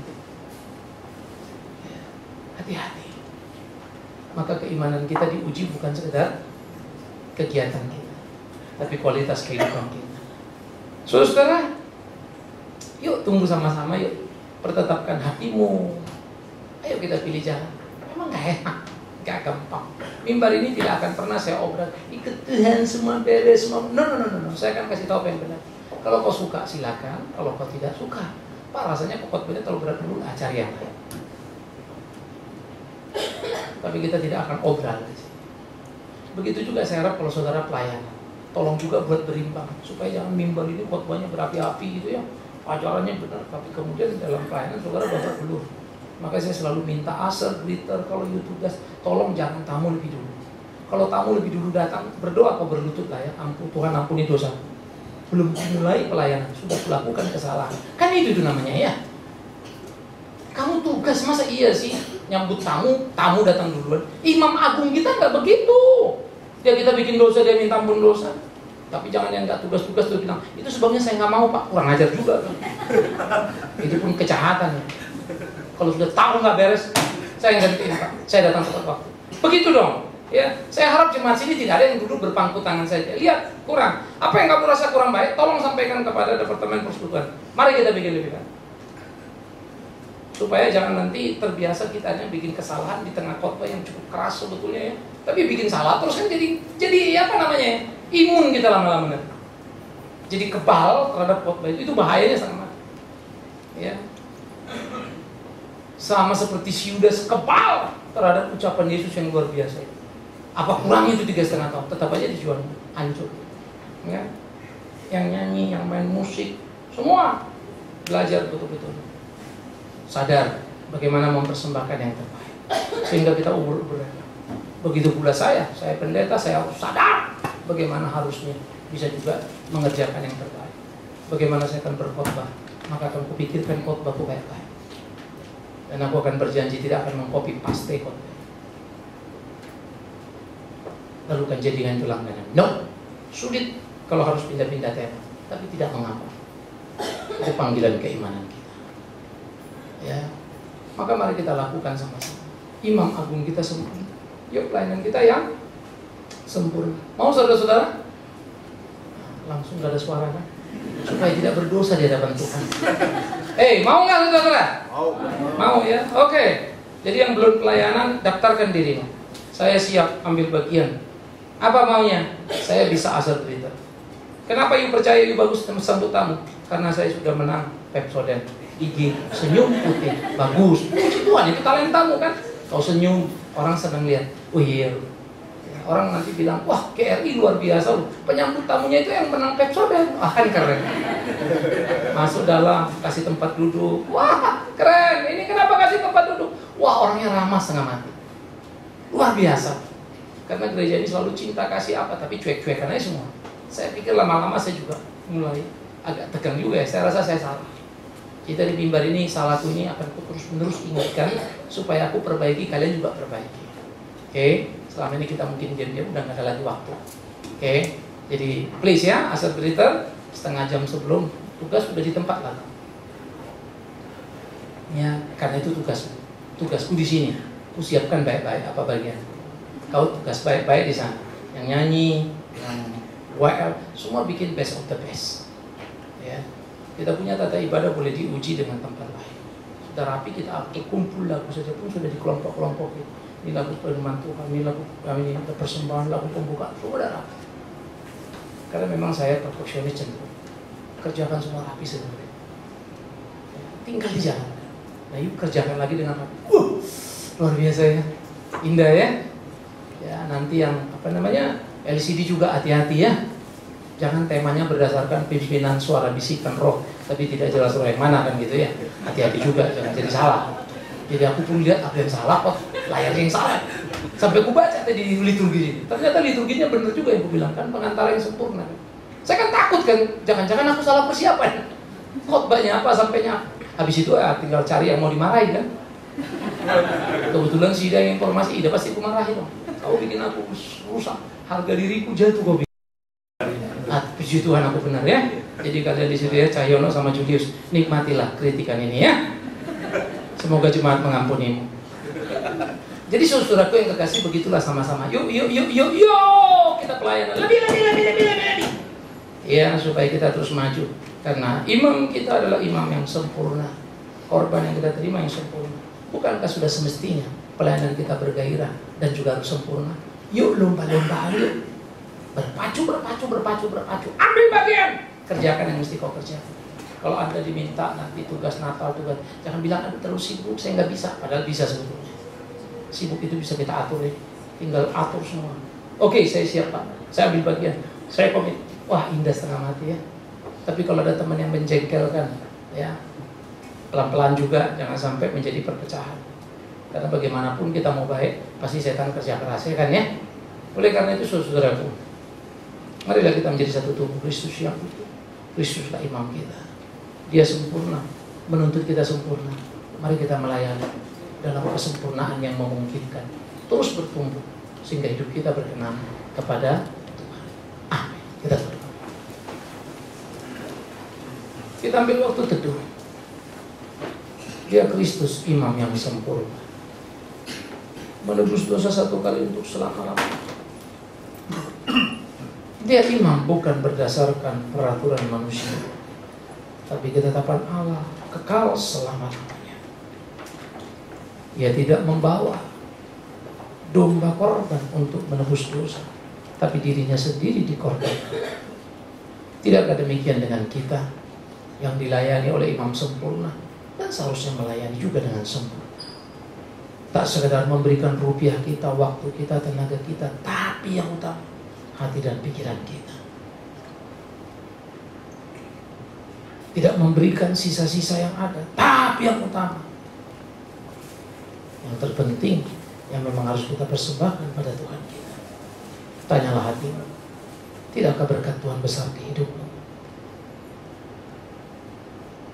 Hati-hati. Maka keimanan kita diuji bukan sekedar kegiatan kita, tapi kualitas kehidupan kita. Saudara, yuk tunggu sama-sama, yuk pertetapkan hatimu. Ayo kita pilih jalan. Memang gak enak, gak gampang. Mimbar ini tidak akan pernah saya obrak, ikut Tuhan semua beres semua. No. Saya akan kasih tahu apa yang benar. Kalau kau suka silakan, kalau kau tidak suka, Pak rasanya khotbahnya terlalu berat dulu, cari yang lain. Tapi kita tidak akan obral. Begitu juga saya harap kalau saudara pelayanan, tolong juga buat berimbang supaya jangan mimbar ini khotbahnya berapi-api gitu ya, ajarannya benar, tapi kemudian dalam pelayanan saudara babak belur. Maka saya selalu minta asal glitter kalau YouTube gas, tolong jangan tamu lebih dulu. Kalau tamu lebih dulu datang, berdoa kau berlutut lah ya, Tuhan ampuni dosa. Belum mulai pelayanan sudah melakukan kesalahan, kan itu namanya ya. Kamu tugas masa iya sih nyambut tamu datang duluan. Imam agung kita nggak begitu. Dia kita bikin dosa, dia minta ampun dosa. Tapi jangan yang nggak tugas-tugas tuh bilang, itu sebabnya saya nggak mau Pak, kurang ajar juga. Itu pun kejahatan. Kalau sudah tahu nggak beres, saya gantiin Pak. Saya datang tepat waktu. Begitu dong. Ya, saya harap jemaat sini tidak ada yang duduk berpangku tangan saja. Lihat, kurang. Apa yang kamu rasa kurang baik, tolong sampaikan kepada Departemen Persekutuan. Mari kita bikin lebih baik. Supaya jangan nanti terbiasa kita hanya bikin kesalahan di tengah khotbah yang cukup keras sebetulnya ya. Tapi bikin salah terus kan jadi apa namanya ya? Imun kita lama-lama. Jadi kebal terhadap khotbah itu bahayanya sangat. Ya. Sama seperti si Yudas kebal terhadap ucapan Yesus yang luar biasa. Apa kurangnya itu 3,5 tahun? Tetap aja dijual hancur. Ya. Yang nyanyi, yang main musik, semua belajar betul-betul. Sadar bagaimana mempersembahkan yang terbaik sehingga kita ubur-ubur. Begitu pula saya pendeta, saya harus sadar bagaimana harusnya bisa juga mengerjakan yang terbaik. Bagaimana saya akan berkhotbah, maka akan kupikirkan khotbahku baik-baik, dan aku akan berjanji tidak akan mengcopy paste khotbah lalu kan jadikan itu langganan. No, sulit kalau harus pindah-pindah tema, tapi tidak mengapa. Itu panggilan keimanan kita. Ya, maka mari kita lakukan sama-sama. Imam agung kita sempurna. Yuk pelayanan kita yang sempurna. Mau saudara-saudara? Langsung gak ada suara kan? Supaya tidak berdosa di hadapan Tuhan. Mau nggak saudara-saudara? Mau ya? Oke. Jadi yang belum pelayanan, daftarkan dirinya. Saya siap ambil bagian. Apa maunya? Saya bisa asal berita. Kenapa you percaya you bagus sambut tamu? Karena saya sudah menang Pepsodent. IG, senyum putih, bagus. Puji Tuhan, itu talentamu kan. Kau senyum, orang senang lihat. Oh iya, orang nanti bilang, wah KRI luar biasa loh. Penyambut tamunya itu yang menang Pepsodent. Wah kan keren. Masuk dalam, kasih tempat duduk. Wah keren, ini kenapa kasih tempat duduk? Wah orangnya ramah setengah mati. Luar biasa. Karena gereja ini selalu cinta kasih apa, tapi cuek-cuekan aja semua. Saya pikir lama-lama saya juga mulai agak tegang juga ya. Saya rasa saya salah. Kita di mimbar ini salah satu ini akan aku terus-menerus ingatkan supaya aku perbaiki, kalian juga perbaiki. Oke, selama ini kita mungkin diam-diam udah nggak ada lagi waktu. Oke, jadi please ya, asal berita setengah jam sebelum tugas sudah di tempat lah. Ya, karena itu tugasku di sini. Aku siapkan baik-baik apa bagian. Kau tugas baik-baik di sana. Yang nyanyi, yang WL, semua bikin best of the best. Ya. Kita punya tata ibadah boleh diuji dengan tempat lain. Sudah rapi kita atur, kumpul lagu saja pun sudah di kelompok-kelompok. Ini lagu firman Tuhan, ini lagu kami persembahan, lagu pembukaan, sudah rapi. Karena memang saya perfeksionis cenderung kerjakan semua rapi sebenarnya. Tinggal di jalan. Nah yuk kerjakan lagi dengan rapi. Luar biasa ya, indah ya. Ya nanti yang LCD juga hati-hati ya. Jangan temanya berdasarkan pimpinan suara bisikan roh, tapi tidak jelas roh yang mana kan gitu ya. Hati-hati juga, jangan jadi salah. Jadi aku pun lihat apa yang salah kok, layarnya yang salah. Sampai aku baca tadi di liturgi ini. Ternyata liturginya benar juga yang aku bilang kan, pengantara yang sempurna. Saya kan takut kan, jangan-jangan aku salah persiapan. Khotbahnya apa sampainya. Habis itu ya tinggal cari yang mau dimarahin kan. Kebetulan si Ida yang informasi, Ida pasti aku marahin dong. Kau bikin aku rusak, harga diriku jatuh kau. Puji Tuhan aku benar ya. Jadi kalian di situ ya, Cahyono sama Julius, nikmatilah kritikan ini ya. Semoga jemaat mengampunimu. Jadi saudaraku yang kekasih, begitulah sama-sama. Yuk kita pelayanan lebih. Ya supaya kita terus maju. Karena imam kita adalah imam yang sempurna. Korban yang kita terima yang sempurna. Bukankah sudah semestinya pelayanan kita bergairah dan juga harus sempurna? Yuk lomba-lombaan yuk. Berpacu. Ambil bagian. Kerjakan yang mesti kau kerjakan. Kalau Anda diminta nanti tugas Natal, jangan bilang aduh terlalu sibuk, saya nggak bisa. Padahal bisa sebetulnya. Sibuk itu bisa kita atur ya. Tinggal atur semua. Oke, saya siap Pak. Saya ambil bagian. Saya komit. Wah indah setengah mati ya. Tapi kalau ada teman yang menjengkelkan, ya pelan-pelan juga, jangan sampai menjadi perpecahan. Karena bagaimanapun kita mau baik, pasti setan kerja keras ya kan ya. Oleh karena itu saudaraku, marilah kita menjadi satu tubuh Kristus yang utuh. Kristuslah imam kita. Dia sempurna, menuntut kita sempurna. Mari kita melayani dalam kesempurnaan yang memungkinkan. Terus bertumbuh sehingga hidup kita berkenan kepada Tuhan. Amin. Kita berdoa. Kita ambil waktu teduh. Dia Kristus imam yang sempurna, menebus dosa satu kali untuk selama-lamanya. Dia imam bukan berdasarkan peraturan manusia, tapi ketetapan Allah kekal selama-lamanya. Dia tidak membawa domba korban untuk menebus dosa, tapi dirinya sendiri dikorbankan. Tidakkah demikian dengan kita yang dilayani oleh imam sempurna dan seharusnya melayani juga dengan sempurna? Tak sekedar memberikan rupiah kita, waktu kita, tenaga kita, tapi yang utama hati dan pikiran kita. Tidak memberikan sisa-sisa yang ada, tapi yang utama, yang terpenting, yang memang harus kita persembahkan pada Tuhan kita. Tanyalah hatimu, tidakkah berkat Tuhan besar di hidupmu?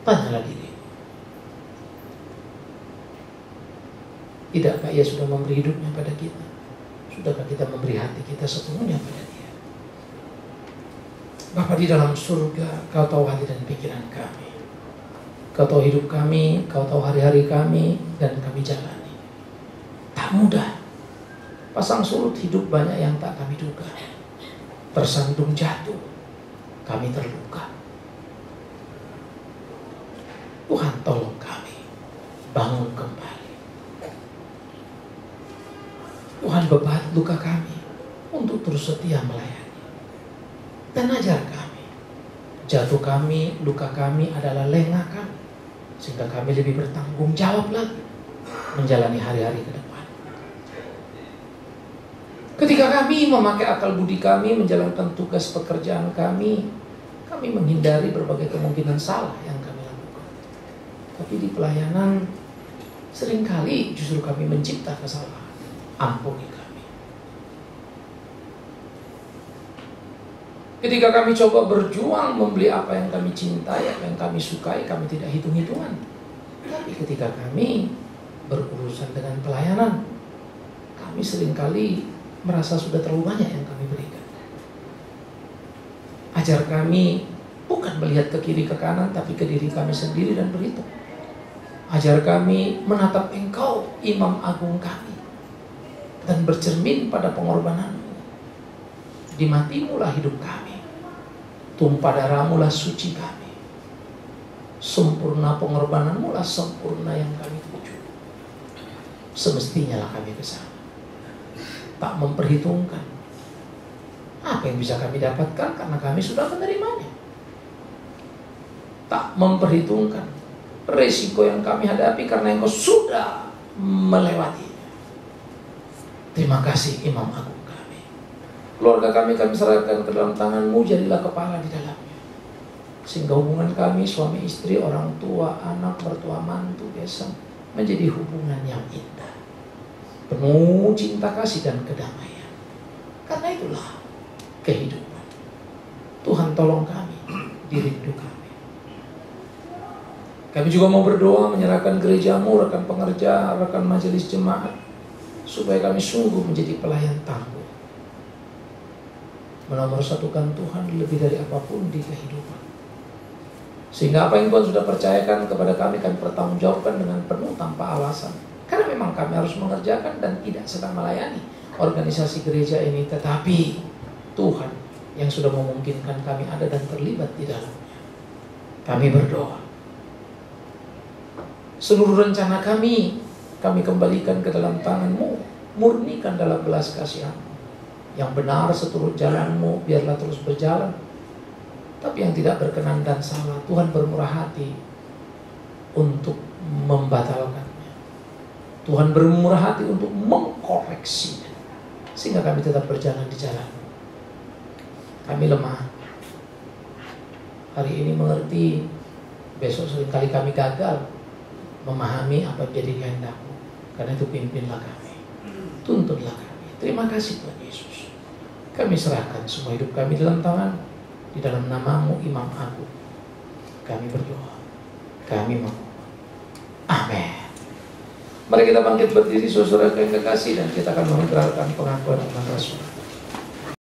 Tanyalah diri, tidakkah Ia sudah memberi hidupnya pada kita? Sudahkah kita memberi hati kita sepenuhnya pada Dia? Bapa di dalam surga, Kau tahu hati dan pikiran kami. Kau tahu hidup kami, Kau tahu hari-hari kami, dan kami jalani. Tak mudah. Pasang surut hidup banyak yang tak kami duga. Tersandung jatuh, kami terluka. Tuhan tolong kami, bangun kembali. Tuhan bebat luka kami untuk terus setia melayani. Dan ajar kami, jatuh kami, luka kami adalah lengah kami, sehingga kami lebih bertanggung jawab lagi menjalani hari-hari ke depan. Ketika kami memakai akal budi kami menjalankan tugas pekerjaan kami menghindari berbagai kemungkinan salah yang kami lakukan. Tapi di pelayanan seringkali justru kami mencipta kesalahan. Ampuni kami. Ketika kami coba berjuang membeli apa yang kami cintai, apa yang kami sukai, kami tidak hitung-hitungan. Tapi ketika kami berurusan dengan pelayanan, kami seringkali merasa sudah terlalu banyak yang kami berikan. Ajar kami bukan melihat ke kiri ke kanan, tapi ke diri kami sendiri dan berhitung. Ajar kami menatap Engkau, Imam Agung kami, dan bercermin pada pengorbanan-Mu. Di mati-Mulah hidup kami, tumpah darah-Mulah suci kami, sempurna pengorbanan-Mulah sempurna yang kami tuju. Semestinya lah kami ke sana, tak memperhitungkan apa yang bisa kami dapatkan karena kami sudah menerimanya. Tak memperhitungkan resiko yang kami hadapi karena Engkau sudah melewatinya. Terima kasih Imam Agung kami. Keluarga kami serahkan ke dalam tangan-Mu, jadilah kepala di dalamnya. Sehingga hubungan kami suami istri, orang tua, anak, mertua, mantu, besan menjadi hubungan yang indah, penuh cinta kasih dan kedamaian. Karena itulah kehidupan. Tuhan tolong kami di rindu kami. Kami juga mau berdoa menyerahkan gereja-Mu, rekan pengerja, rekan majelis jemaat, supaya kami sungguh menjadi pelayan tangguh, menomorsatukan Tuhan lebih dari apapun di kehidupan. Sehingga apa yang Tuhan sudah percayakan kepada kami pertanggungjawabkan dengan penuh tanpa alasan. Karena memang kami harus mengerjakan dan tidak sedang melayani organisasi gereja ini, tetapi Tuhan yang sudah memungkinkan kami ada dan terlibat di dalamnya. Kami berdoa, seluruh rencana kami kembalikan ke dalam tangan-Mu, murnikan dalam belas kasihan-Mu. Yang benar seturut jalan-Mu biarlah terus berjalan, tapi yang tidak berkenan dan salah, Tuhan bermurah hati untuk membatalkannya. Tuhan bermurah hati untuk mengkoreksinya, sehingga kami tetap berjalan di jalan-Mu. Kami lemah. Hari ini mengerti, besok seringkali kami gagal memahami apa yang jadi kehendak-Mu. Karena itu pimpinlah kami, tuntunlah kami. Terima kasih Tuhan Yesus. Kami serahkan semua hidup kami dalam tangan, di dalam nama-Mu Imam Agung. Kami berdoa, kami mohon. Amin. Mari kita bangkit berdiri, saudara yang kekasih, dan kita akan mengerahkan pengakuan iman Rasul.